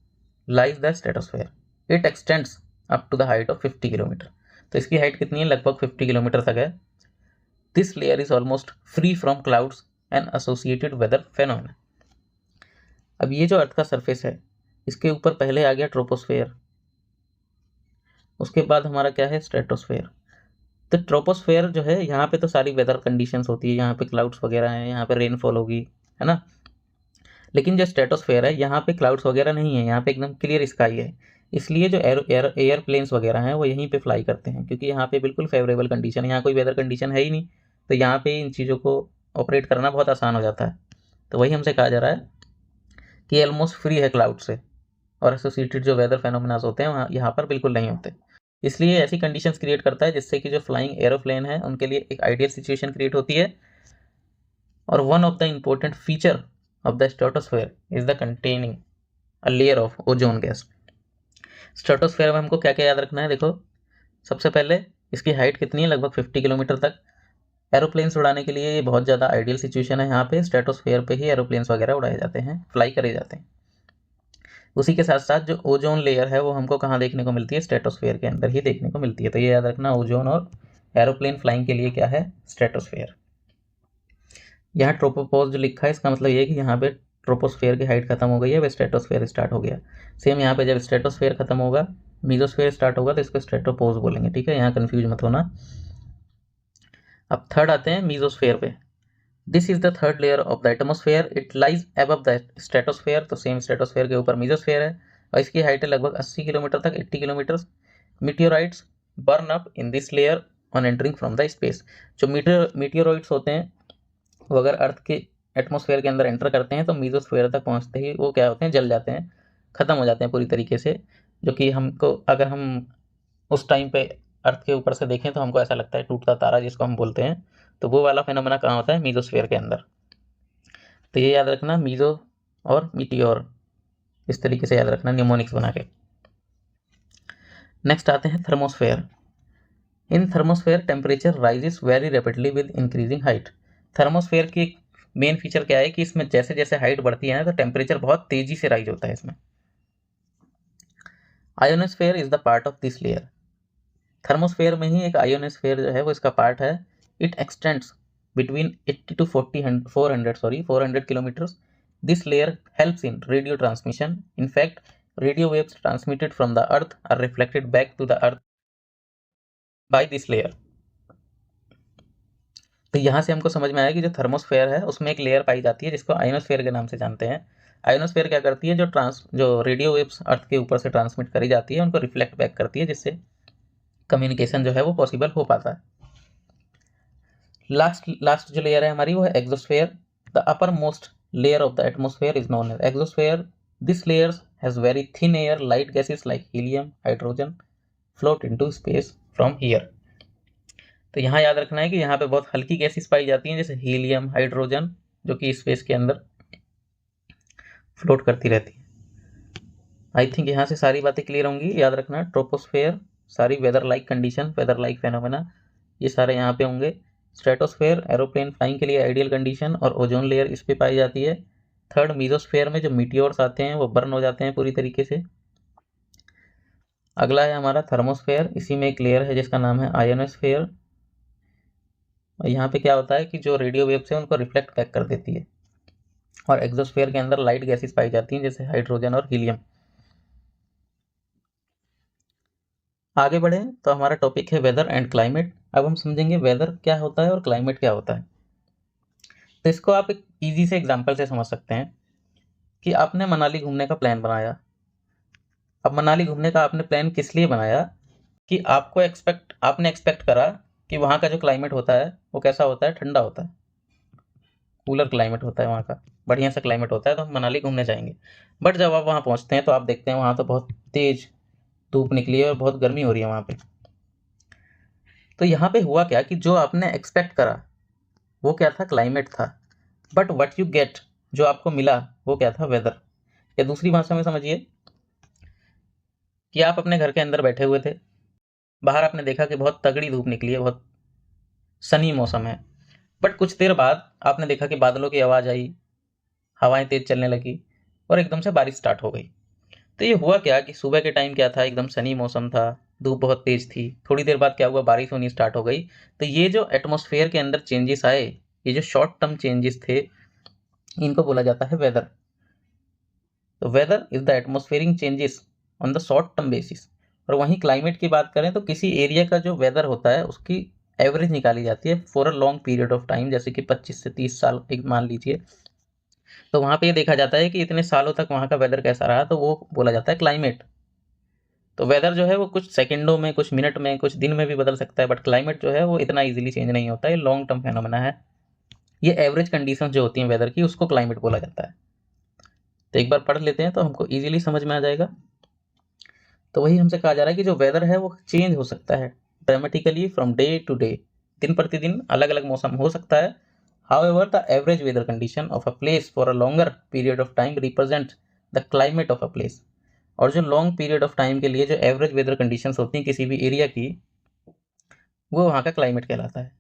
lies the stratosphere, it extends up to the height of 50 kilometre. तो इसकी हाइट कितनी है, लगभग 50 किलोमीटर तक है। This layer is almost free from clouds and associated weather phenomena. अब ये जो अर्थ का सरफेस है इसके ऊपर पहले आ गया ट्रोपोस्फेयर, उसके बाद हमारा क्या है, स्ट्रेटोस्फेयर। तो ट्रोपोस्फेयर जो है, यहाँ पे तो सारी वेदर कंडीशंस होती है, यहाँ पे क्लाउड्स वगैरह हैं, यहाँ पे रेनफॉल होगी, है ना। लेकिन जो स्ट्रेटोस्फेयर है, यहाँ पे क्लाउड्स वगैरह नहीं है, यहाँ पे एकदम क्लियर स्काई है। इसलिए जो एयरप्लेन्स वगैरह हैं वो यहीं पे फ्लाई करते हैं, क्योंकि यहाँ पे बिल्कुल फेवरेबल कंडीशन है, यहाँ कोई वेदर कंडीशन है ही नहीं। तो यहाँ पे इन चीज़ों को ऑपरेट करना बहुत आसान हो जाता है। तो वही हमसे कहा जा रहा है कि ऑलमोस्ट फ्री है क्लाउड से, और एसोसिएटेड जो वेदर फेनोमेनास होते हैं वहाँ यहाँ पर बिल्कुल नहीं होते। इसलिए ऐसी कंडीशंस क्रिएट करता है जिससे कि जो फ्लाइंग एरोप्लेन है उनके लिए एक आइडियल सिचुएशन क्रिएट होती है। और one of the important feature of the stratosphere is the containing a layer of ozone gas. Stratosphere में हमको क्या क्या याद रखना है, देखो सबसे पहले इसकी हाइट कितनी है, लगभग 50 किलोमीटर तक। एरोप्लेन्स उड़ाने के लिए ये बहुत ज़्यादा आइडियल सिचुएशन है, यहाँ पे स्ट्रेटोस्फेयर पे ही एरोप्लेन्स वगैरह उड़ाए जाते हैं, फ्लाई करे जाते हैं। उसी के साथ साथ जो ओजोन लेयर है वो हमको कहाँ देखने को मिलती है, स्ट्रेटोस्फेयर के अंदर ही देखने को मिलती है। तो ये याद रखना, ओजोन और एरोप्लेन फ्लाइंग के लिए क्या है, स्ट्रेटोस्फेयर। यहाँ ट्रोपोपॉज जो लिखा है इसका मतलब ये है कि यहाँ पे ट्रोपोस्फेयर की हाइट खत्म हो गई है, वह स्ट्रेटोस्फेयर स्टार्ट हो गया। सेम यहाँ पे जब स्ट्रेटोस्फेयर खत्म होगा, मीजोस्फेयर स्टार्ट होगा, तो इसको स्ट्रेटोपोज बोलेंगे, ठीक है, यहाँ कन्फ्यूज मत होना। अब थर्ड आते हैं मीजोस्फेयर पे। This is the third layer of the atmosphere, it lies above the stratosphere. तो सेम स्ट्रेटोस्फेयर के ऊपर मीजोस्फेयर है, और इसकी हाइट है लगभग 80 किलोमीटर तक, 80 kilometre. Meteorites burn up in this layer on entering from the space. जो मीटियोराइट्स होते हैं वो अगर अर्थ के एटमोस्फेयर के अंदर एंटर करते हैं तो मीजोस्फेयर तक पहुंचते ही वो क्या होते हैं, जल जाते हैं, ख़त्म हो जाते हैं पूरी तरीके से। जो कि हमको, अगर हम उस टाइम पे अर्थ के ऊपर से देखें तो हमको ऐसा लगता है टूटता तारा जिसको हम बोलते हैं। तो वो वाला फेनोमेना कहाँ होता है, मीजोस्फेयर के अंदर। तो ये याद रखना, मीजो और मीटियोर, इस तरीके से याद रखना न्यूमोनिक्स बना के। नेक्स्ट आते हैं thermosphere. In thermosphere temperature rises very rapidly with increasing height. Thermosphere की एक मेन फीचर क्या है कि इसमें जैसे जैसे हाइट बढ़ती है ना तो टेम्परेचर बहुत तेजी से राइज होता है इसमें। Ionosphere is the part of this layer. Thermosphere में ही एक आयोनोस्फेयर जो है वो इसका पार्ट है। It extends between 80 to 400 kilometers. This layer helps in radio transmission. In fact, radio waves transmitted from the earth are reflected back to the earth by this layer. तो यहाँ से हमको समझ में आया कि जो थर्मोस्फेयर है उसमें एक लेयर पाई जाती है जिसको आयोनोस्फेयर के नाम से जानते हैं। आयोनोस्फेयर क्या करती है, जो रेडियो वेव्स अर्थ के ऊपर से ट्रांसमिट करी जाती है उनको रिफ्लेक्ट बैक करती है, जिससे कम्युनिकेशन जो है वो पॉसिबल हो पाता है। लास्ट जो लेयर है हमारी वो है exosphere. The upper most layer of the atmosphere is known as exosphere. This layer has very thin air, light gases like helium, hydrogen float into space from here. तो यहाँ याद रखना है कि यहाँ पे बहुत हल्की गैसेस पाई जाती हैं, जैसे हीलियम, हाइड्रोजन, जो कि स्पेस के अंदर फ्लोट करती रहती है। आई थिंक यहाँ से सारी बातें क्लियर होंगी। याद रखना, ट्रोपोस्फेयर सारी weather like condition, weather like phenomena, ये सारे यहाँ पे होंगे। स्ट्रेटोस्फेयर एरोप्लेन फ्लाइंग के लिए आइडियल कंडीशन, और ओजोन लेयर इस पे पाई जाती है। थर्ड, मीजोस्फेयर में जो मीटियोर्स आते हैं वो बर्न हो जाते हैं पूरी तरीके से। अगला है हमारा थर्मोस्फेयर, इसी में एक लेयर है जिसका नाम है आयोनोस्फेयर। और यहाँ पे क्या होता है कि जो रेडियो वेव्स हैं उनको रिफ्लेक्ट बैक कर देती है। और एक्सोस्फेयर के अंदर लाइट गैसेस पाई जाती हैं जैसे हाइड्रोजन और हीलियम। आगे बढ़े तो हमारा टॉपिक है वेदर एंड क्लाइमेट। अब हम समझेंगे वेदर क्या होता है और क्लाइमेट क्या होता है। तो इसको आप एक इजी से एग्जांपल से समझ सकते हैं कि आपने मनाली घूमने का प्लान बनाया। अब मनाली घूमने का आपने प्लान किस लिए बनाया कि आपने एक्सपेक्ट करा कि वहाँ का जो क्लाइमेट होता है वो कैसा होता है, ठंडा होता है, कूलर क्लाइमेट होता है, वहाँ का बढ़िया सा क्लाइमेट होता है, तो हम मनाली घूमने जाएंगे। बट जब आप वहाँ पहुँचते हैं तो आप देखते हैं वहाँ तो बहुत तेज धूप निकली है और बहुत गर्मी हो रही है वहाँ पे। तो यहाँ पे हुआ क्या कि जो आपने एक्सपेक्ट करा वो क्या था, क्लाइमेट था। बट व्हाट यू गेट, जो आपको मिला वो क्या था, वेदर। या दूसरी भाषा में समझिए कि आप अपने घर के अंदर बैठे हुए थे, बाहर आपने देखा कि बहुत तगड़ी धूप निकली है, बहुत सनी मौसम है। बट कुछ देर बाद आपने देखा कि बादलों की आवाज़ आई, हवाएं तेज चलने लगी और एकदम से बारिश स्टार्ट हो गई। तो ये हुआ क्या कि सुबह के टाइम क्या था, एकदम सनी मौसम था, धूप बहुत तेज थी, थोड़ी देर बाद क्या हुआ, बारिश होनी स्टार्ट हो गई। तो ये जो एटमॉस्फेयर के अंदर चेंजेस आए, ये जो शॉर्ट टर्म चेंजेस थे, इनको बोला जाता है वेदर। तो weather is the atmospheric changes on the short term basis और वहीं क्लाइमेट की बात करें तो किसी एरिया का जो वेदर होता है उसकी एवरेज निकाली जाती है for a long period of time, जैसे कि 25 से 30 साल एक मान लीजिए। तो वहाँ पे ये देखा जाता है कि इतने सालों तक वहाँ का वेदर कैसा रहा, तो वो बोला जाता है क्लाइमेट। तो वेदर जो है वो कुछ सेकंडों में, कुछ मिनट में, कुछ दिन में भी बदल सकता है, बट क्लाइमेट जो है वो इतना इजीली चेंज नहीं होता है, लॉन्ग टर्म फेनोमेना है। ये एवरेज कंडीशन जो होती हैं वेदर की, उसको क्लाइमेट बोला जाता है। तो एक बार पढ़ लेते हैं तो हमको इजीली समझ में आ जाएगा। तो वही हमसे कहा जा रहा है कि जो वेदर है वो चेंज हो सकता है dramatically from day to day, दिन प्रतिदिन अलग अलग मौसम हो सकता है। However the average weather condition of a place for a longer period of time represent the climate of a place. और जो लॉन्ग पीरियड ऑफ टाइम के लिए जो एवरेज वेदर कंडीशंस होती हैं किसी भी एरिया की, वो वहाँ का क्लाइमेट कहलाता है।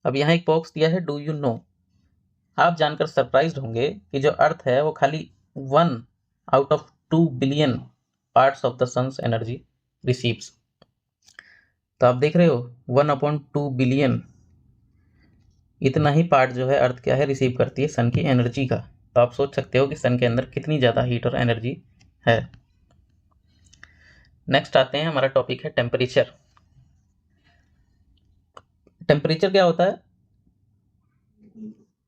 अब यहाँ एक बॉक्स दिया है, डू यू नो। आप जानकर सरप्राइज्ड होंगे कि जो अर्थ है वो खाली 1/2 billion parts of the sun's energy receives. तो आप देख रहे हो 1/2 बिलियन, इतना ही पार्ट जो है अर्थ क्या है रिसीव करती है सन की एनर्जी का। तो आप सोच सकते हो कि सन के अंदर कितनी ज़्यादा हीट और एनर्जी है। नेक्स्ट आते हैं, हमारा टॉपिक है टेम्परेचर। टेम्परेचर क्या होता है?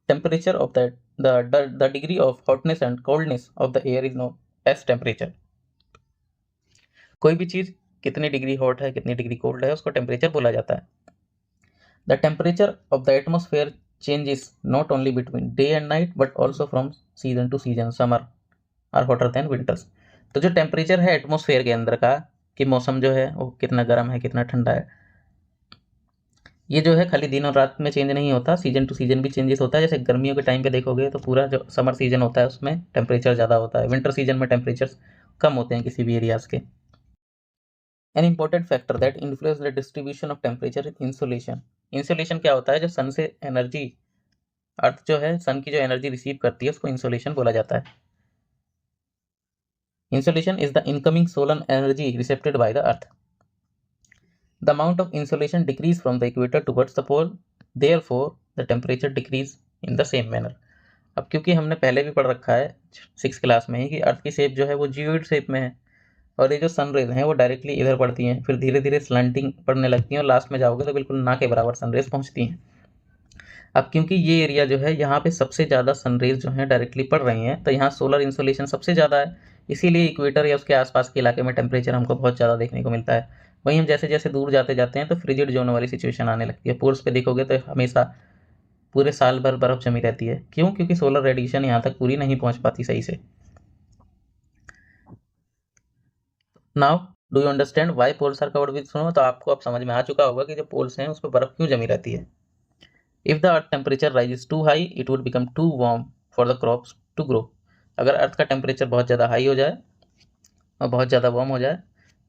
Temperature of the degree of hotness and coldness of the air is known as temperature. कोई भी चीज़ कितनी डिग्री हॉट है, कितनी डिग्री कोल्ड है, उसको टेम्परेचर बोला जाता है। The temperature of the atmosphere changes not only between day and night but also from season to season. Summer are hotter than winters. तो जो टेम्परेचर है एटमोसफेयर के अंदर का, कि मौसम जो है वो कितना गर्म है, कितना ठंडा है, ये जो है खाली दिन और रात में चेंज नहीं होता, सीजन टू सीजन भी चेंजेस होता है। जैसे गर्मियों के टाइम पे देखोगे तो पूरा जो समर सीजन होता है उसमें टेम्परेचर ज़्यादा होता है, विंटर सीजन में टेम्परेचर कम होते हैं किसी भी एरियाज़ के। An important factor that influence the distribution of temperature is insolation. Insolation क्या होता है? जो सन से एनर्जी, अर्थ जो है सन की जो एनर्जी रिसीव करती है उसको इंसोलेशन बोला जाता है। Insolation is the incoming solar energy receipted by the earth. The amount of insolation decrease from the equator towards the pole, therefore the temperature decrease in the same manner। अब क्योंकि हमने पहले भी पढ़ रखा है 6 क्लास में ही कि अर्थ की शेप जो है वो जियोइड शेप में है, और ये जो सन रेज हैं वो डायरेक्टली इधर पड़ती हैं, फिर धीरे धीरे स्लैंटिंग पड़ने लगती हैं और लास्ट में जाओगे तो बिल्कुल ना के बराबर सन रेज पहुँचती हैं। अब क्योंकि ये एरिया जो है यहाँ पे सबसे ज़्यादा सन रेज जो है डायरेक्टली पड़ रही हैं, तो यहाँ सोलर इंसोलेशन सबसे ज़्यादा है, इसीलिए इक्वेटर या उसके आसपास के इलाके में टेम्परेचर हमको बहुत ज़्यादा देखने को मिलता है। वहीं हम जैसे जैसे दूर जाते जाते हैं तो फ्रिजिड जोन वाली सिचुएशन आने लगती है। पोल्स पे देखोगे तो हमेशा पूरे साल भर बर्फ जमी रहती है। क्यों? क्योंकि सोलर रेडिएशन यहाँ तक पूरी नहीं पहुँच पाती सही से। Now do you understand why poles are covered with snow? तो आपको अब समझ में आ चुका होगा कि जो पोल्स हैं उस पर बर्फ क्यों जमी रहती है। If the earth temperature rises too high it would become too warm for the crops to grow. अगर अर्थ का टेम्परेचर बहुत ज़्यादा हाई हो जाए और बहुत ज़्यादा वार्म हो जाए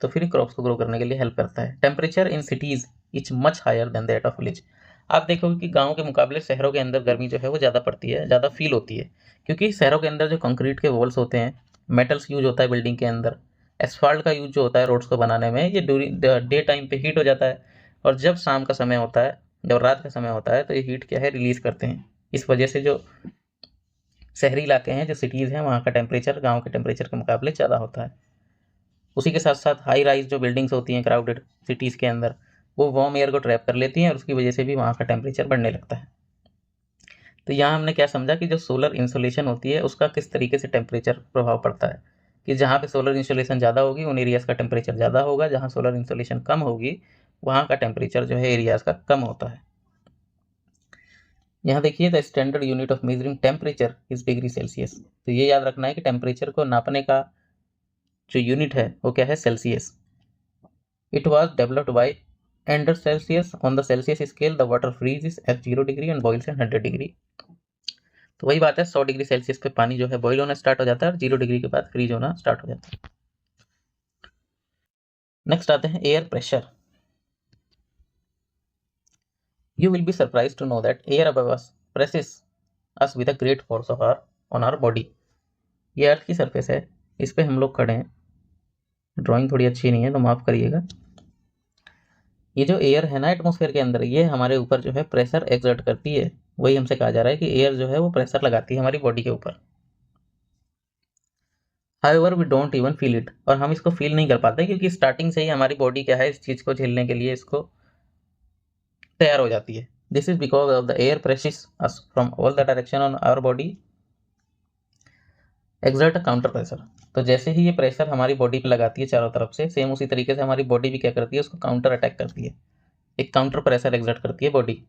तो फिर क्रॉप्स को ग्रो करने के लिए हेल्प करता है। Temperature in cities is much higher than that of village. आप देखोगे कि गाँव के मुकाबले शहरों के अंदर गर्मी जो है वो ज़्यादा पड़ती है, ज़्यादा फील होती है, क्योंकि शहरों के अंदर जो कंक्रीट के वॉल्स होते हैं, मेटल्स यूज होता है बिल्डिंग के अंदर, एसफाल्ट का यूज जो होता है रोड्स को बनाने में, ये ड्यूरिंग डे टाइम पे हीट हो जाता है, और जब शाम का समय होता है, जब रात का समय होता है तो ये हीट क्या है रिलीज करते हैं। इस वजह से जो शहरी इलाके हैं, जो सिटीज़ हैं, वहाँ का टेम्परेचर गाँव के टेम्परेचर के मुकाबले ज़्यादा होता है। उसी के साथ साथ हाई राइज जो बिल्डिंग्स होती हैं क्राउडेड सिटीज़ के अंदर, वो वार्म एयर को ट्रैप कर लेती हैं और उसकी वजह से भी वहाँ का टेम्परेचर बढ़ने लगता है। तो यहाँ हमने क्या समझा कि जो सोलर इंसोलेशन होती है उसका किस तरीके से टेम्परेचर प्रभाव पड़ता है, कि जहाँ पे सोलर इंसोलेशन ज़्यादा होगी उन एरियाज़ का टेम्परेचर ज़्यादा होगा, जहाँ सोलर इंसोलेशन कम होगी वहाँ का टेम्परेचर जो है एरियाज़ का कम होता है। यहाँ देखिए the standard unit of measuring temperature is degree Celsius. तो ये याद रखना है कि टेम्परेचर को नापने का जो यूनिट है वो क्या है? Celsius. It was developed by Under Celsius, on the Celsius scale, the water freezes at 0 degree and boils at 100 degree. तो वही बात है, 100 डिग्री सेल्सियस पे पानी जो है बॉईल होना स्टार्ट हो जाता है और 0 डिग्री के बाद फ्रीज होना स्टार्ट हो जाता है। नेक्स्ट आते हैं air pressure. You will be surprised to know that air above us presses us with a great force of our on our body। ये अर्थ की सरफेस है, इस पे हम लोग खड़े हैं। ड्राइंग थोड़ी अच्छी नहीं है तो माफ करिएगा। ये जो एयर है ना एटमॉस्फेयर के अंदर, ये हमारे ऊपर जो है प्रेशर एक्सर्ट करती है। वही हमसे कहा जा रहा है कि एयर जो है वो प्रेशर लगाती है हमारी बॉडी के ऊपर। However we don't even feel it, और हम इसको फील नहीं कर पाते क्योंकि स्टार्टिंग से ही हमारी बॉडी क्या है, इस चीज़ को झेलने के लिए इसको तैयार हो जाती है। This is because of the air pressures us from all the direction on our body exert a counter pressure. तो जैसे ही ये प्रेशर हमारी बॉडी पे लगाती है चारों तरफ से, सेम उसी तरीके से हमारी बॉडी भी क्या करती है, उसको काउंटर अटैक करती है, एक काउंटर प्रेशर एक्सर्ट करती है body.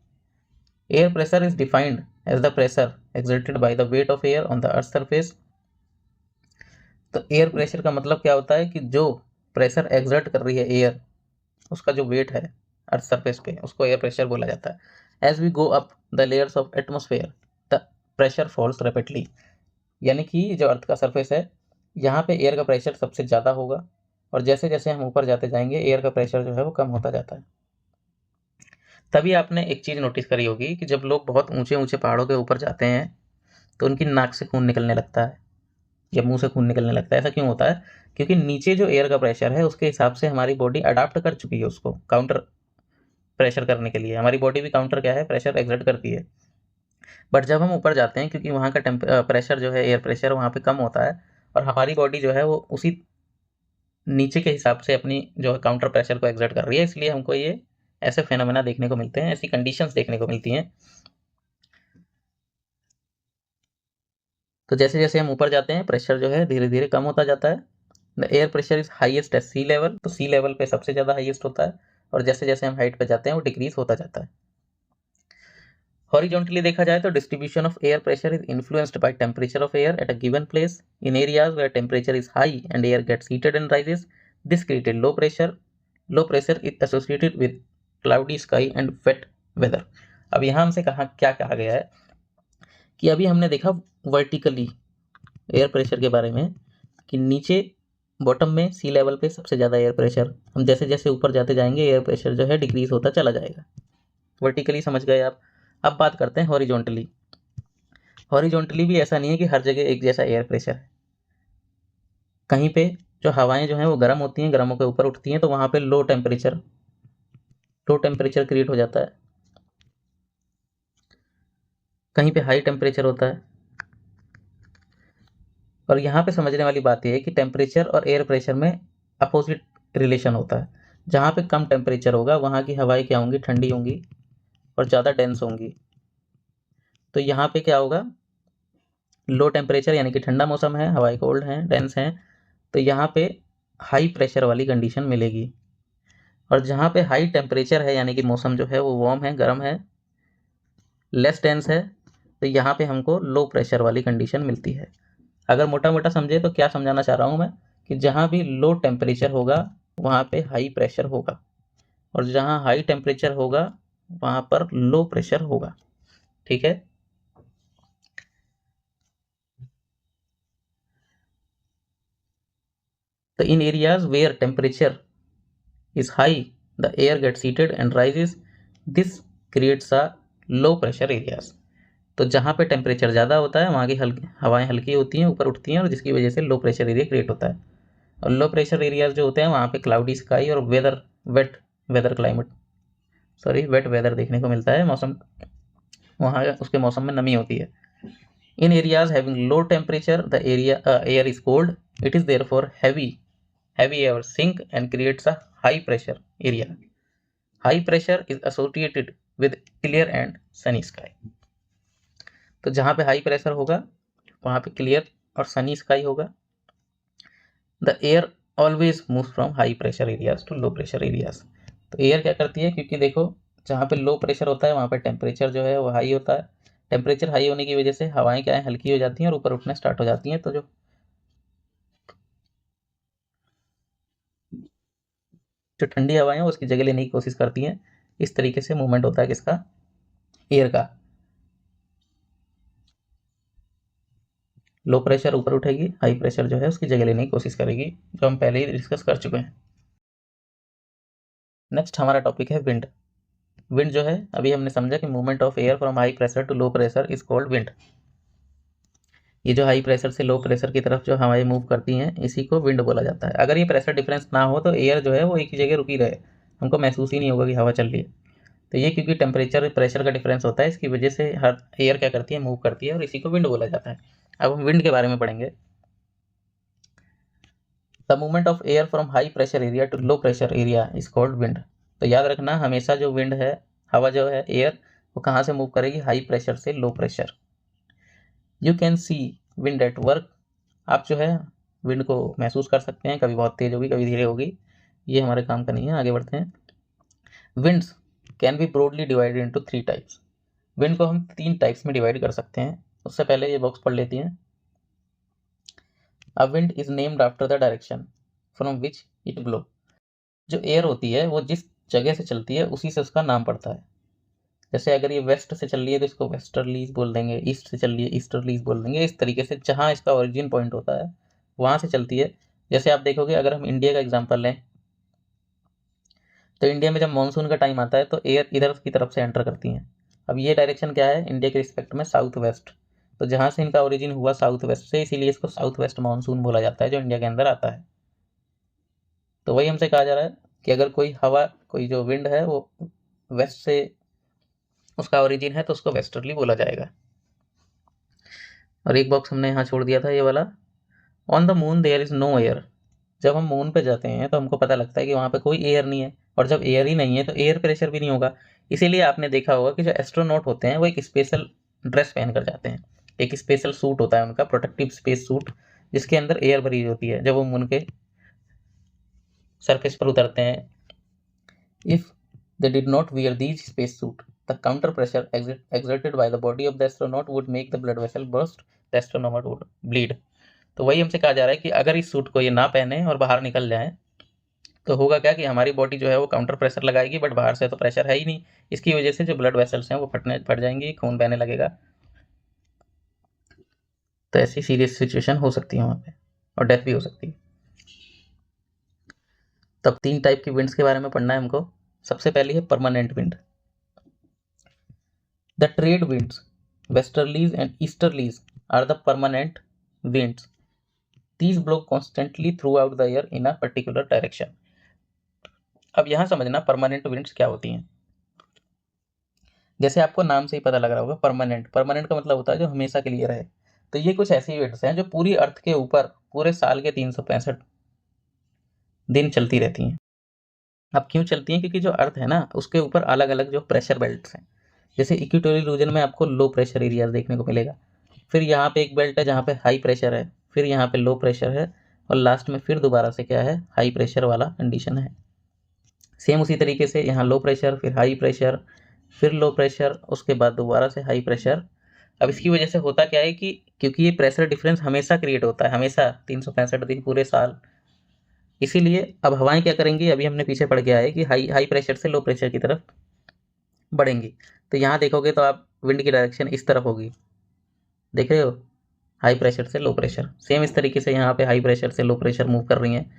Air pressure is defined as the pressure exerted by the weight of air on the earth surface. तो एयर प्रेशर का मतलब क्या होता है कि जो प्रेशर एक्सर्ट कर रही है एयर, उसका जो वेट है अर्थ सरफेस पे, उसको एयर प्रेशर बोला जाता है। As we go up the layers of atmosphere the pressure falls rapidly, यानी कि जो अर्थ का सरफेस है, यहाँ पे एयर का प्रेशर सबसे ज़्यादा होगा, और जैसे जैसे हम ऊपर जाते जाएंगे एयर का प्रेशर जो है वो कम होता जाता है। तभी आपने एक चीज़ नोटिस करी होगी कि जब लोग बहुत ऊंचे ऊंचे पहाड़ों के ऊपर जाते हैं तो उनकी नाक से खून निकलने लगता है या मुंह से खून निकलने लगता है। ऐसा क्यों होता है? क्योंकि नीचे जो एयर का प्रेशर है उसके हिसाब से हमारी बॉडी अडाप्ट कर चुकी है उसको काउंटर प्रेशर करने के लिए। हमारी बॉडी भी काउंटर क्या है, प्रेशर एक्सर्ट करती है। बट जब हम ऊपर जाते हैं, क्योंकि वहाँ का प्रेशर जो है, एयर प्रेशर वहाँ पे कम होता है, और हमारी बॉडी जो है वो उसी नीचे के हिसाब से अपनी जो है काउंटर प्रेशर को एक्सर्ट कर रही है, इसलिए हमको ये ऐसे फेनोमेना देखने को मिलते हैं, ऐसी कंडीशंस देखने को मिलती हैं। तो जैसे जैसे हम ऊपर जाते हैं प्रेशर जो है धीरे धीरे कम होता जाता है। The air pressure is highest at sea level, तो सी लेवल पे सबसे ज़्यादा हाईएस्ट होता है, और जैसे जैसे हम हाइट पे जाते हैं वो डिक्रीज होता जाता है। हॉरिजॉन्टली देखा जाए तो distribution of air pressure is influenced by temperature of air at a given place. In areas where temperature is high and air gets heated and rises, this created low pressure. Low pressure is associated with cloudy sky and wet weather. अब यहाँ हमसे क्या कहा गया है कि अभी हमने देखा वर्टिकली एयर प्रेशर के बारे में कि नीचे बॉटम में सी लेवल पे सबसे ज़्यादा एयर प्रेशर, हम जैसे जैसे ऊपर जाते जाएंगे एयर प्रेशर जो है डिक्रीज होता चला जाएगा। वर्टिकली समझ गए आप। अब बात करते हैं हॉरिजॉन्टली। हॉरिजॉन्टली भी ऐसा नहीं है कि हर जगह एक जैसा एयर प्रेशर है। कहीं पे जो हवाएं जो हैं वो गर्म होती हैं, गर्म होकर ऊपर उठती हैं, तो वहाँ पे लो टेम्परेचर क्रिएट हो जाता है। कहीं पे हाई टेम्परेचर होता है। और यहाँ पे समझने वाली बात यह है कि टेम्परेचर और एयर प्रेशर में अपोजिट रिलेशन होता है। जहाँ पे कम टेम्परेचर होगा वहाँ की हवाएं क्या होंगी, ठंडी होंगी और ज़्यादा डेंस होंगी। तो यहाँ पे क्या होगा, लो टेम्परेचर यानी कि ठंडा मौसम है, हवाएं कोल्ड हैं, डेंस हैं, तो यहाँ पे हाई प्रेशर वाली कंडीशन मिलेगी। और जहाँ पे हाई टेम्परेचर है यानी कि मौसम जो है वो वार्म है, गर्म है, लेस डेंस है, तो यहाँ पे हमको लो प्रेशर वाली कंडीशन मिलती है। अगर मोटा मोटा समझे तो क्या समझाना चाह रहा हूँ मैं, कि जहाँ भी लो टेम्परेचर होगा वहाँ पे हाई प्रेशर होगा, और जहाँ हाई टेम्परेचर होगा वहाँ पर लो प्रेशर होगा। ठीक है। तो in areas where temperature is high, the air gets heated and rises. This creates a low pressure areas. तो जहाँ पे टेम्परेचर ज़्यादा होता है वहाँ की हवाएं हल्की होती हैं, ऊपर उठती हैं, और जिसकी वजह से लो प्रेशर एरिया क्रिएट होता है। और लो प्रेशर एरियाज जो होते हैं वहाँ पे क्लाउडी स्काई और वेट वेदर देखने को मिलता है। मौसम वहाँ उसके मौसम में नमी होती है। In areas having low temperature the air is cold, it is therefore heavy air sink and creates a high pressure area. High pressure is associated with clear and sunny sky. तो जहाँ पे हाई प्रेशर होगा वहाँ पे clear और sunny sky होगा। The air always move from high pressure areas to low pressure areas. तो air क्या करती है, क्योंकि देखो जहाँ पे लो प्रेशर होता है वहाँ पे टेम्परेचर जो है वो हाई होता है। टेम्परेचर हाई होने की वजह से हवाएं क्या है, हल्की हो जाती हैं और ऊपर उठने स्टार्ट हो जाती हैं। तो जो ठंडी हवाएं हैं उसकी जगह लेने की कोशिश करती हैं। इस तरीके से मूवमेंट होता है किसका, एयर का। लो प्रेशर ऊपर उठेगी, हाई प्रेशर जो है उसकी जगह लेने की कोशिश करेगी, जो हम पहले ही डिस्कस कर चुके हैं। नेक्स्ट हमारा टॉपिक है विंड। विंड जो है अभी हमने समझा कि movement of air from high pressure to low pressure is called wind. ये जो हाई प्रेशर से लो प्रेशर की तरफ जो हवाएं मूव करती हैं इसी को विंड बोला जाता है। अगर ये प्रेशर डिफरेंस ना हो तो एयर जो है वो एक ही जगह रुकी रहे, हमको महसूस ही नहीं होगा कि हवा चल रही है। तो ये क्योंकि टेम्परेचर प्रेशर का डिफरेंस होता है, इसकी वजह से हर एयर क्या करती है, मूव करती है, और इसी को विंड बोला जाता है। अब हम विंड के बारे में पढ़ेंगे। The movement of air from high pressure area to low pressure area is called wind. तो याद रखना हमेशा जो विंड है, हवा जो है, एयर, वो कहाँ से मूव करेगी? हाई प्रेशर से low pressure. You can see wind at work. आप जो है विंड को महसूस कर सकते हैं, कभी बहुत तेज होगी, कभी धीरे होगी। ये हमारे काम का नहीं है, आगे बढ़ते हैं। Winds can be broadly divided into 3 types. Wind को हम 3 टाइप्स में डिवाइड कर सकते हैं। उससे पहले ये बॉक्स पढ़ लेती हैं। A wind is named after the direction from which it blow. जो एयर होती है वो जिस जगह से चलती है उसी से उसका नाम पड़ता है। जैसे अगर ये वेस्ट से चल रही है तो इसको वेस्टर्लीज बोल देंगे, ईस्ट से चल रही है ईस्टर्लीज बोल देंगे। इस तरीके से जहाँ इसका ओरिजिन पॉइंट होता है वहाँ से चलती है। जैसे आप देखोगे, अगर हम इंडिया का एग्जांपल लें तो इंडिया में जब मानसून का टाइम आता है तो एयर इधर की तरफ से एंटर करती हैं। अब ये डायरेक्शन क्या है इंडिया के रिस्पेक्ट में? South west. तो जहाँ से इनका ओरिजिन हुआ साउथ वेस्ट से, इसीलिए इसको साउथ वेस्ट मानसून बोला जाता है जो इंडिया के अंदर आता है। तो वही हमसे कहा जा रहा है कि अगर कोई हवा, कोई जो विंड है वो वेस्ट से उसका ओरिजिन है तो उसको वेस्टर्ली बोला जाएगा। और एक बॉक्स हमने यहाँ छोड़ दिया था, ये वाला। On the moon there is no air. जब हम मून पे जाते हैं तो हमको पता लगता है कि वहाँ पे कोई एयर नहीं है, और जब एयर ही नहीं है तो एयर प्रेशर भी नहीं होगा। इसीलिए आपने देखा होगा कि जो एस्ट्रोनॉट होते हैं वो एक स्पेशल ड्रेस पहन कर जाते हैं। एक स्पेशल सूट होता है उनका, प्रोटेक्टिव स्पेस सूट, जिसके अंदर एयर भरी होती है जब वो मून के सरफेस पर उतरते हैं। If they did not wear these space suit, the counter pressure exerted by the body of the astronaut would make the blood vessel burst, the astronaut would bleed। तो वही हमसे कहा जा रहा है कि अगर इस सूट को ये ना पहने और बाहर निकल जाए तो होगा क्या कि हमारी बॉडी जो है वो काउंटर प्रेशर लगाएगी, बट बाहर से तो प्रेशर है ही नहीं। इसकी वजह से जो ब्लड वेसल्स हैं वो फट जाएंगी, खून बहने लगेगा। तो ऐसी सीरियस सिचुएशन हो सकती है वहाँ पे, और डेथ भी हो सकती है। तब 3 टाइप की विंड्स के बारे में पढ़ना है हमको। सबसे पहली है permanent wind. The trade winds, westerlies and easterlies, are the permanent winds. These blow constantly throughout the year in a particular direction. अब यहाँ समझना परमानेंट विंड्स क्या होती हैं। जैसे आपको नाम से ही पता लग रहा होगा, परमानेंट। परमानेंट का मतलब होता है जो हमेशा के लिए रहे। तो ये कुछ ऐसी विंड्स हैं जो पूरी अर्थ के ऊपर पूरे साल के 365 दिन चलती रहती हैं। अब क्यों चलती हैं? क्योंकि जो अर्थ है ना उसके ऊपर अलग अलग जो प्रेशर बेल्ट्स हैं। जैसे इक्वेटोरियल रीजन में आपको लो प्रेशर एरियाज देखने को मिलेगा, फिर यहाँ पे एक बेल्ट है जहाँ पे हाई प्रेशर है, फिर यहाँ पे लो प्रेशर है, और लास्ट में फिर दोबारा से क्या है? हाई प्रेशर वाला कंडीशन है। सेम उसी तरीके से यहाँ लो प्रेशर, फिर हाई प्रेशर, फिर लो प्रेशर, उसके बाद दोबारा से हाई प्रेशर। अब इसकी वजह से होता क्या है कि क्योंकि ये प्रेशर डिफरेंस हमेशा क्रिएट होता है, हमेशा 365 दिन पूरे साल, इसीलिए अब हवाएं क्या करेंगी, अभी हमने पीछे पढ़ के आए कि हाई हाई प्रेशर से लो प्रेशर की तरफ बढ़ेंगी। तो यहाँ देखोगे तो आप विंड की डायरेक्शन इस तरफ होगी, देख रहे हो? हाई प्रेशर से लो प्रेशर। सेम इस तरीके से यहाँ पे हाई प्रेशर से लो प्रेशर मूव कर रही हैं।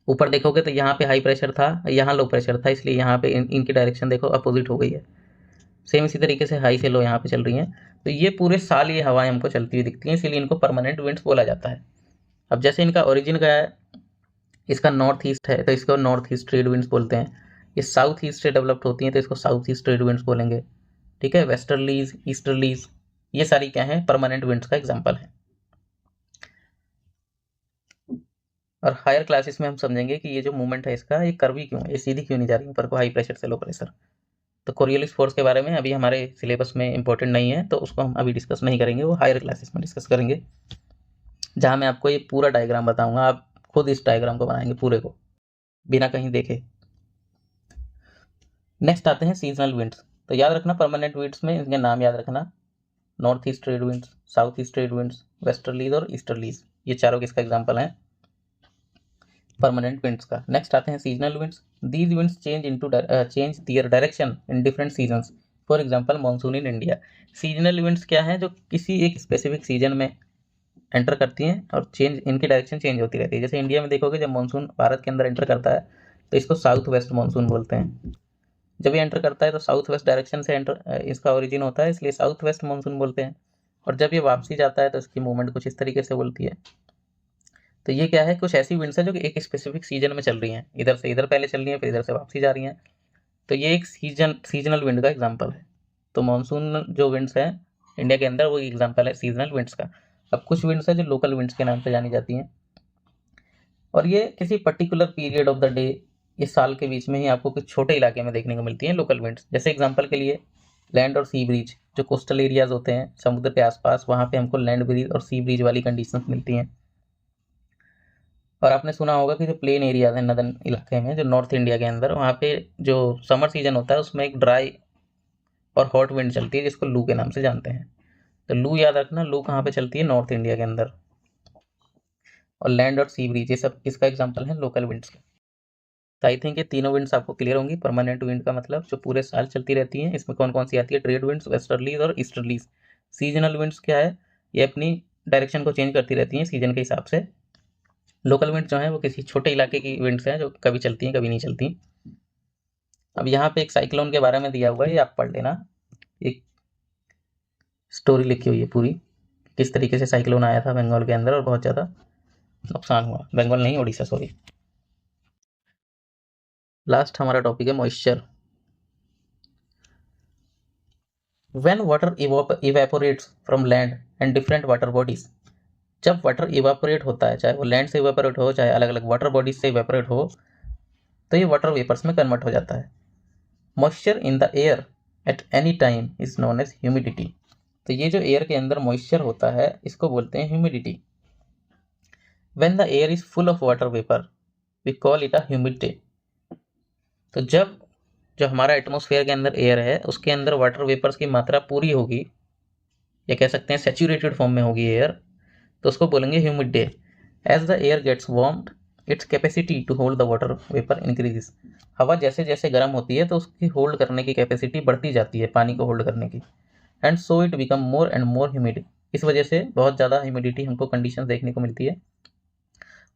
ऊपर देखोगे तो यहाँ पे हाई प्रेशर था, यहाँ लो प्रेशर था, इसलिए यहाँ पे इनकी डायरेक्शन देखो अपोजिट हो गई है। सेम इसी तरीके से हाई से लो यहाँ पे चल रही हैं। तो ये पूरे साल ये हवाएं हमको चलती हुई दिखती हैं, इसीलिए इनको परमानेंट विंड्स बोला जाता है। अब जैसे इनका ओरिजिन क्या है, इसका नॉर्थ ईस्ट है तो इसको नॉर्थ ईस्ट ट्रेड विंड्स बोलते हैं। ये साउथ ईस्ट से डेवलप्ड होती हैं तो इसको साउथ ईस्ट ट्रेड विंड्स बोलेंगे। ठीक है, वेस्टर्लीज, ईस्टर्लीज, ये सारी क्या है? परमानेंट विंड्स का एग्जाम्पल है। और हायर क्लासेस में हम समझेंगे कि ये जो मूवमेंट है इसका, ये कर्वी क्यों है, ये सीधी क्यों नहीं जा रही ऊपर को, हाई प्रेशर से लो प्रेशर। तो कोरियोलिस फोर्स के बारे में अभी हमारे सिलेबस में इंपॉर्टेंट नहीं है, तो उसको हम अभी डिस्कस नहीं करेंगे, वो हायर क्लासेस में डिस्कस करेंगे, जहाँ मैं आपको ये पूरा डायग्राम बताऊंगा। आप खुद इस डायग्राम को बनाएंगे पूरे को, बिना कहीं देखे। नेक्स्ट आते हैं सीजनल विंड्स। तो याद रखना परमानेंट विंड्स में इनके नाम याद रखना, north east trade winds, south east trade winds, westerlies और ईस्टर्लीज, ये चारों किसका एग्जाम्पल हैं? परमानेंट विंड्स का। नेक्स्ट आते हैं seasonal winds. These winds change their direction in different seasons, for example monsoon in India. Seasonal winds क्या हैं? जो किसी एक स्पेसिफिक सीजन में एंटर करती हैं और इनकी डायरेक्शन चेंज होती रहती है। जैसे इंडिया में देखोगे जब मानसून भारत के अंदर एंटर करता है तो इसको साउथ वेस्ट मानसून बोलते हैं। जब ये एंटर करता है तो साउथ वेस्ट डायरेक्शन से इसका ओरिजिन होता है, इसलिए साउथ वेस्ट मानसून बोलते हैं। और जब ये वापसी जाता है तो इसकी मूवमेंट कुछ इस तरीके से बोलती है। तो ये क्या है? कुछ ऐसी विंड्स है जो कि एक स्पेसिफिक सीजन में चल रही हैं, इधर से इधर पहले चल रही हैं, फिर इधर से वापसी जा रही हैं। तो ये एक सीजनल विंड का एग्जाम्पल है। तो मानसून जो विंड्स हैं इंडिया के अंदर, वो एग्जाम्पल है सीजनल विंड्स का। अब कुछ विंड्स है जो लोकल विंड्स के नाम से जानी जाती हैं। और ये किसी particular period of the day, इस साल के बीच में ही आपको कुछ छोटे इलाके में देखने को मिलती हैं लोकल विंड्स। जैसे एग्जांपल के लिए लैंड और सी ब्रीज, जो कोस्टल एरियाज होते हैं समुद्र के आसपास, वहाँ पे हमको लैंड ब्रीज और सी ब्रीज वाली कंडीशंस मिलती हैं। और आपने सुना होगा कि जो प्लेन एरियाज हैं नदर्न इलाके में, जो नॉर्थ इंडिया के अंदर, वहाँ पे जो समर सीजन होता है उसमें एक ड्राई और हॉट विंड चलती है जिसको लू के नाम से जानते हैं। तो लू याद रखना, लू कहाँ पे चलती है? नॉर्थ इंडिया के अंदर। और लैंड और सी ब्रीज, ये सब इसका एग्जाम्पल है लोकल विंड्स का। तो आई थिंक ये तीनों विंड्स आपको क्लियर होंगी। परमानेंट विंड का मतलब जो पूरे साल चलती रहती हैं। इसमें कौन कौन सी आती है? ट्रेड विंड्स, वेस्टर्लीज और ईस्टर्लीज। सीजनल विंड्स क्या है? ये अपनी डायरेक्शन को चेंज करती रहती हैं सीजन के हिसाब से। लोकल विंड्स जो है वो किसी छोटे इलाके की विंड्स हैं जो कभी चलती हैं कभी नहीं चलती। अब यहाँ पे एक साइक्लोन के बारे में दिया हुआ है, ये आप पढ़ लेना। एक स्टोरी लिखी हुई है पूरी, किस तरीके से साइक्लोन आया था बंगाल के अंदर और बहुत ज़्यादा नुकसान हुआ। बंगाल नहीं, उड़ीसा, सॉरी। लास्ट हमारा टॉपिक है moisture. When water evaporates from land and different water bodies, जब वाटर इवापोरेट होता है, चाहे वो लैंड से इवापोरेट हो चाहे अलग अलग वाटर बॉडीज से इवापोरेट हो, तो ये वाटर वेपर्स में कन्वर्ट हो जाता है। Moisture in the air at any time is known as humidity. तो ये जो एयर के अंदर मॉइस्चर होता है इसको बोलते हैं humidity. When the air is full of water vapour we call it a humid day. तो जब जो हमारा एटमॉस्फेयर के अंदर एयर है उसके अंदर वाटर वेपर्स की मात्रा पूरी होगी, या कह सकते हैं सेचुरेटेड फॉर्म में होगी एयर, तो उसको बोलेंगे humid day. As the air gets warmed its capacity to hold the water vapour increases. हवा जैसे जैसे गर्म होती है तो उसकी होल्ड करने की कैपेसिटी बढ़ती जाती है, पानी को होल्ड करने की। And so it become more and more humid. इस वजह से बहुत ज़्यादा ह्यूमिडिटी हमको कंडीशन देखने को मिलती है।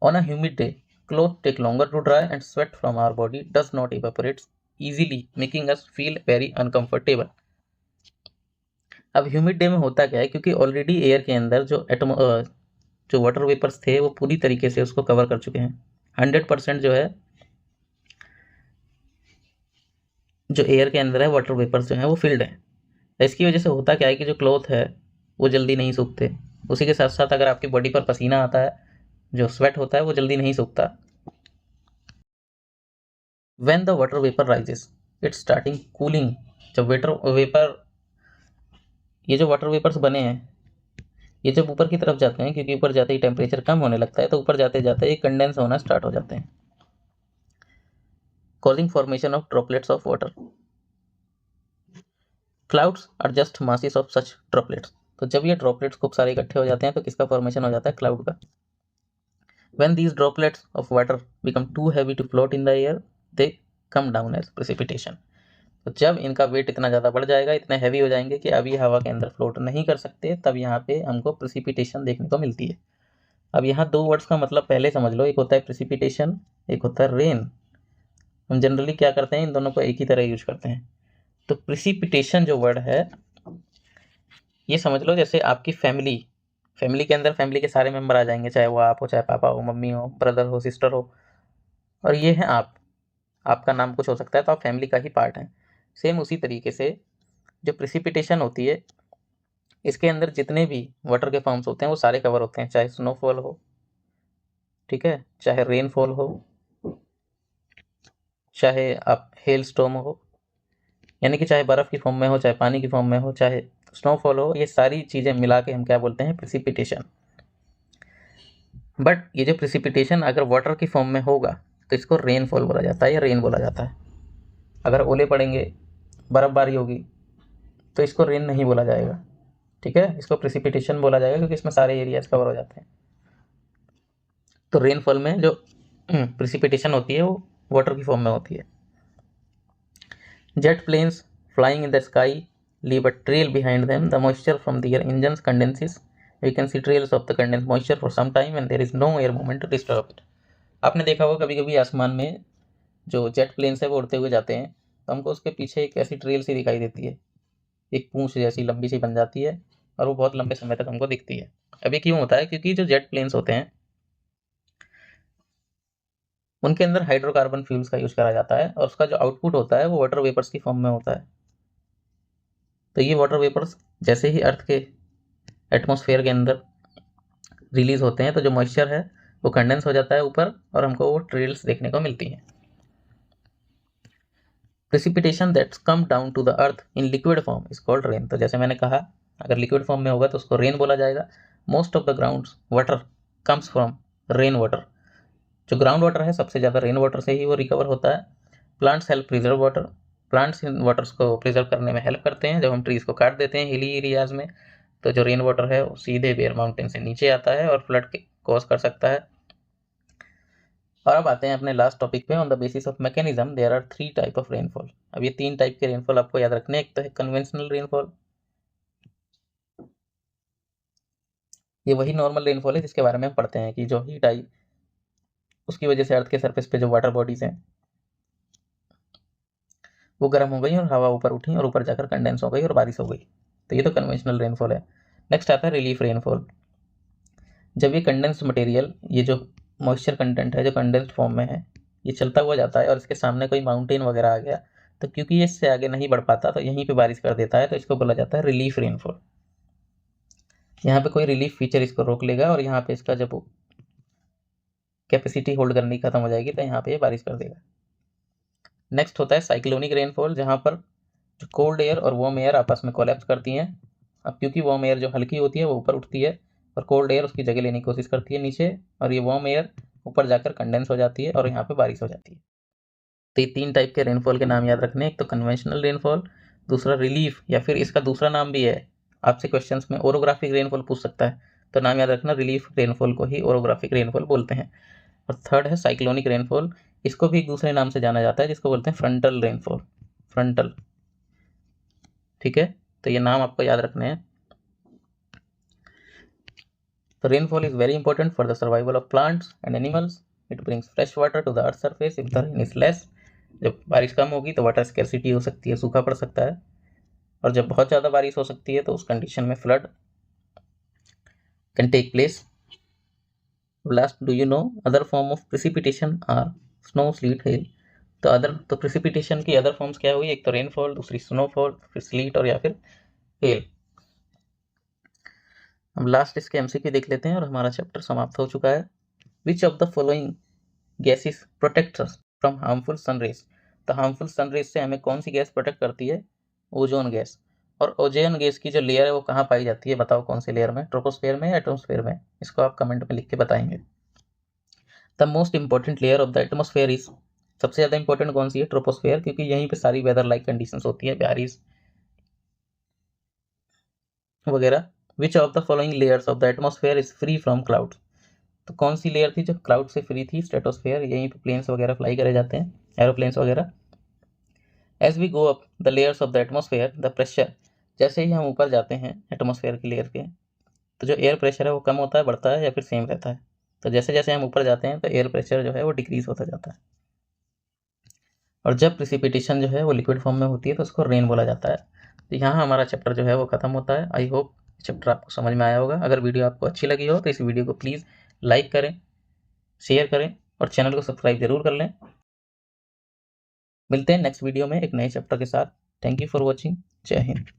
On a humid day clothes take longer to dry and sweat from our body does not evaporate easily, making us feel very uncomfortable. अब ह्यूमिड डे में होता क्या है, क्योंकि ऑलरेडी एयर के अंदर जो वाटर वेपर्स थे वो पूरी तरीके से उसको कवर कर चुके हैं। 100% जो है, जो एयर के अंदर है वाटर वेपर्स जो है वो फिल्ड है। इसकी वजह से होता क्या है कि जो क्लॉथ है वो जल्दी नहीं सूखते। उसी के साथ साथ अगर आपकी बॉडी पर पसीना आता है, जो स्वेट होता है वो जल्दी नहीं सूखता। When the water vapor rises, it's starting cooling. जब ये जो वाटर वेपर्स बने हैं, ये जब ऊपर की तरफ जाते हैं, क्योंकि ऊपर जाते ही टेम्परेचर कम होने लगता है, तो ऊपर जाते जाते ये कंडेंस होना स्टार्ट हो जाते हैं, causing formation of droplets of water. Clouds are just masses of such droplets. तो जब ये ड्रॉपलेट्स खूब सारे इकट्ठे हो जाते हैं तो किसका फॉर्मेशन हो जाता है? क्लाउड का। When these droplets of water become too heavy to float in the air, they come down as precipitation. तो जब इनका वेट इतना ज़्यादा बढ़ जाएगा, इतने हैवी हो जाएंगे कि अब ये हवा के अंदर फ्लोट नहीं कर सकते, तब यहाँ पे हमको प्रेसिपिटेशन देखने को मिलती है। अब यहाँ दो वर्ड्स का मतलब पहले समझ लो, एक होता है प्रेसिपिटेशन, एक होता है रेन। हम जनरली क्या करते हैं, इन दोनों को एक ही तरह यूज करते हैं। तो प्रेसिपिटेशन जो वर्ड है, ये समझ लो जैसे आपकी फैमिली के अंदर फैमिली के सारे मेंबर आ जाएंगे, चाहे वो आप हो, चाहे पापा हो, मम्मी हो, ब्रदर हो, सिस्टर हो, और ये है आपका नाम कुछ हो सकता है, तो आप फैमिली का ही पार्ट हैं। सेम उसी तरीके से जो प्रेसिपिटेशन होती है, इसके अंदर जितने भी वाटर के फॉर्म्स होते हैं वो सारे कवर होते हैं, चाहे स्नोफॉल हो, ठीक है, चाहे रेनफॉल हो, चाहे आप हेल स्टॉर्म हो, यानी कि चाहे बर्फ़ की फॉर्म में हो, चाहे पानी की फॉर्म में हो, चाहे स्नोफॉल हो, ये सारी चीज़ें मिला के हम क्या बोलते हैं? प्रेसिपिटेशन। बट ये जो प्रेसिपिटेशन अगर वाटर की फॉर्म में होगा तो इसको रेनफॉल बोला जाता है या रेन बोला जाता है। अगर ओले पड़ेंगे, बर्फ़बारी होगी, तो इसको रेन नहीं बोला जाएगा, ठीक है, इसको प्रेसिपिटेशन बोला जाएगा, क्योंकि इसमें सारे एरियाज कवर हो जाते हैं। तो रेनफॉल में जो प्रेसिपिटेशन होती है वो वाटर की फॉर्म में होती है। Jet planes flying in the sky leave a trail behind them. The moisture from their engines condenses. We can see trails of the condensed moisture for some time and there is no air movement to disturb it. आपने देखा होगा कभी कभी आसमान में जो jet planes है वो उड़ते हुए जाते हैं, तो हमको उसके पीछे एक ऐसी ट्रेल सी दिखाई देती है, एक पूंछ जैसी लंबी सी बन जाती है, और वो बहुत लंबे समय तक हमको दिखती है। अब ये क्यों होता है? क्योंकि जो जेट प्लेन्स होते हैं उनके अंदर हाइड्रोकार्बन फ्यूल्स का यूज करा जाता है, और उसका जो आउटपुट होता है वो वाटर वेपर्स की फॉर्म में होता है। तो ये वाटर वेपर्स जैसे ही अर्थ के एटमॉस्फेयर के अंदर रिलीज होते हैं, तो जो मॉइस्चर है वो कंडेंस हो जाता है ऊपर और हमको वो ट्रेल्स देखने को मिलती हैं। Precipitation that's come down to the earth in liquid form is called rain. तो जैसे मैंने कहा, अगर लिक्विड फॉर्म में होगा तो उसको रेन बोला जाएगा। Most of the ground water comes from rain water. जो ग्राउंड वाटर है सबसे ज़्यादा रेन वाटर से ही वो रिकवर होता है। Plants help preserve water. Plants in waters को प्रिजर्व करने में हेल्प करते हैं। जब हम ट्रीज को काट देते हैं हिली एरियाज में, तो जो रेन वाटर है वो सीधे बेयर माउंटेन से नीचे आता है और फ्लड कॉज कर सकता है। और अब आते हैं अपने लास्ट टॉपिक पे। On the basis of mechanism there are 3 type of rainfall. अब ये 3 टाइप के रेनफॉल आपको याद रखने हैं। एक तो है कन्वेंशनल रेनफॉल, ये वही नॉर्मल रेनफॉल है जिसके बारे में हम पढ़ते हैं कि जो हीट आई उसकी वजह से अर्थ के सरफेस पे जो वाटर बॉडीज हैं वो गर्म हो गई और हवा ऊपर उठी और ऊपर जाकर कंडेंस हो गई और बारिश हो गई। तो ये तो कन्वेंशनल रेनफॉल है। नेक्स्ट आता है रिलीफ रेनफॉल। जब ये कंडेंस्ड मटेरियल, ये जो मॉइस्चर कंटेंट है जो कंडेंस्ड फॉर्म में है, ये चलता हुआ जाता है और इसके सामने कोई माउंटेन वगैरह आ गया, तो क्योंकि ये इससे आगे नहीं बढ़ पाता तो यहीं पे बारिश कर देता है, तो इसको बोला जाता है रिलीफ रेनफॉल। यहाँ पे कोई रिलीफ फीचर इसको रोक लेगा और यहाँ पे इसका जब कैपेसिटी होल्ड करनी खत्म हो जाएगी तो यहाँ पे ये बारिश कर देगा। नेक्स्ट होता है साइक्लोनिक रेनफॉल, जहाँ पर जो कोल्ड एयर और वार्म एयर आपस में कोलैप्स करती हैं। अब क्योंकि वार्म एयर जो हल्की होती है वो ऊपर उठती है और कोल्ड एयर उसकी जगह लेने की कोशिश करती है नीचे, और ये वार्म एयर ऊपर जाकर कंडेंस हो जाती है और यहाँ पे बारिश हो जाती है। तो ये 3 टाइप के रेनफॉल के नाम याद रखने। एक तो कन्वेंशनल रेनफॉल, दूसरा रिलीफ, या फिर इसका दूसरा नाम भी है, आपसे क्वेश्चंस में ओरोग्राफिक रेनफॉल पूछ सकता है, तो नाम याद रखना, रिलीफ रेनफॉल को ही ओरोग्राफिक रेनफॉल बोलते हैं। और थर्ड है साइक्लोनिक रेनफॉल, इसको भी एक दूसरे नाम से जाना जाता है जिसको बोलते हैं फ्रंटल रेनफॉल। फ्रंटल, ठीक है, तो ये नाम आपको याद रखने हैं। तो rainfall is very important for the survival of plants and animals. It brings fresh water to the earth surface if the rain is less. जब बारिश कम होगी तो वाटर स्कैर्सिटी हो सकती है, सूखा पड़ सकता है, और जब बहुत ज़्यादा बारिश हो सकती है तो उस कंडीशन में flood can take place. Last, do you know other form of precipitation are snow, sleet, hail. तो प्रेसिपिटेशन की अदर फॉर्म्स क्या हुई? एक तो रेनफॉल, दूसरी स्नोफॉल, फिर स्लीट और या फिर हेल। हम लास्ट इसके एमसीक्यू देख लेते हैं और हमारा चैप्टर समाप्त हो चुका है। Which of the following gases protect us from harmful sun rays. तो हार्मफुल सनरेज से हमें कौन सी गैस प्रोटेक्ट करती है? Ozone gas. और ओजोन गैस की जो लेयर है वो कहाँ पाई जाती है? बताओ कौन सी लेयर में, ट्रोपोस्फेयर में या एटमॉस्फेयर में? इसको आप कमेंट में लिख के बताएंगे। The most important layer of the atmosphere is, सबसे ज़्यादा इंपॉर्टेंट कौन सी है? ट्रोपोस्फेयर, क्योंकि यहीं पे सारी वेदर लाइक कंडीशंस होती है, बारिश वगैरह। Which of the following layers of the atmosphere is free from clouds. तो कौन सी लेयर थी जो क्लाउड से फ्री थी? स्ट्रेटोस्फेयर, यहीं पे प्लेन्स वगैरह फ्लाई करे जाते हैं, एरोप्लेन्स वगैरह। As we go up the layers of the atmosphere the pressure, जैसे ही हम ऊपर जाते हैं एटमॉस्फेयर की लेयर के, तो जो एयर प्रेशर है वो कम होता है, बढ़ता है, या फिर सेम रहता है? तो जैसे जैसे हम ऊपर जाते हैं तो एयर प्रेशर जो है वो डिक्रीज होता जाता है। और जब प्रिसिपिटेशन जो है वो लिक्विड फॉर्म में होती है तो उसको रेन बोला जाता है। तो यहाँ हमारा चैप्टर जो है वो खत्म होता है। आई होप चैप्टर आपको समझ में आया होगा। अगर वीडियो आपको अच्छी लगी हो तो इस वीडियो को प्लीज़ लाइक करें, शेयर करें और चैनल को सब्सक्राइब जरूर कर लें। मिलते हैं नेक्स्ट वीडियो में एक नए चैप्टर के साथ। Thank you for watching. जय हिंद।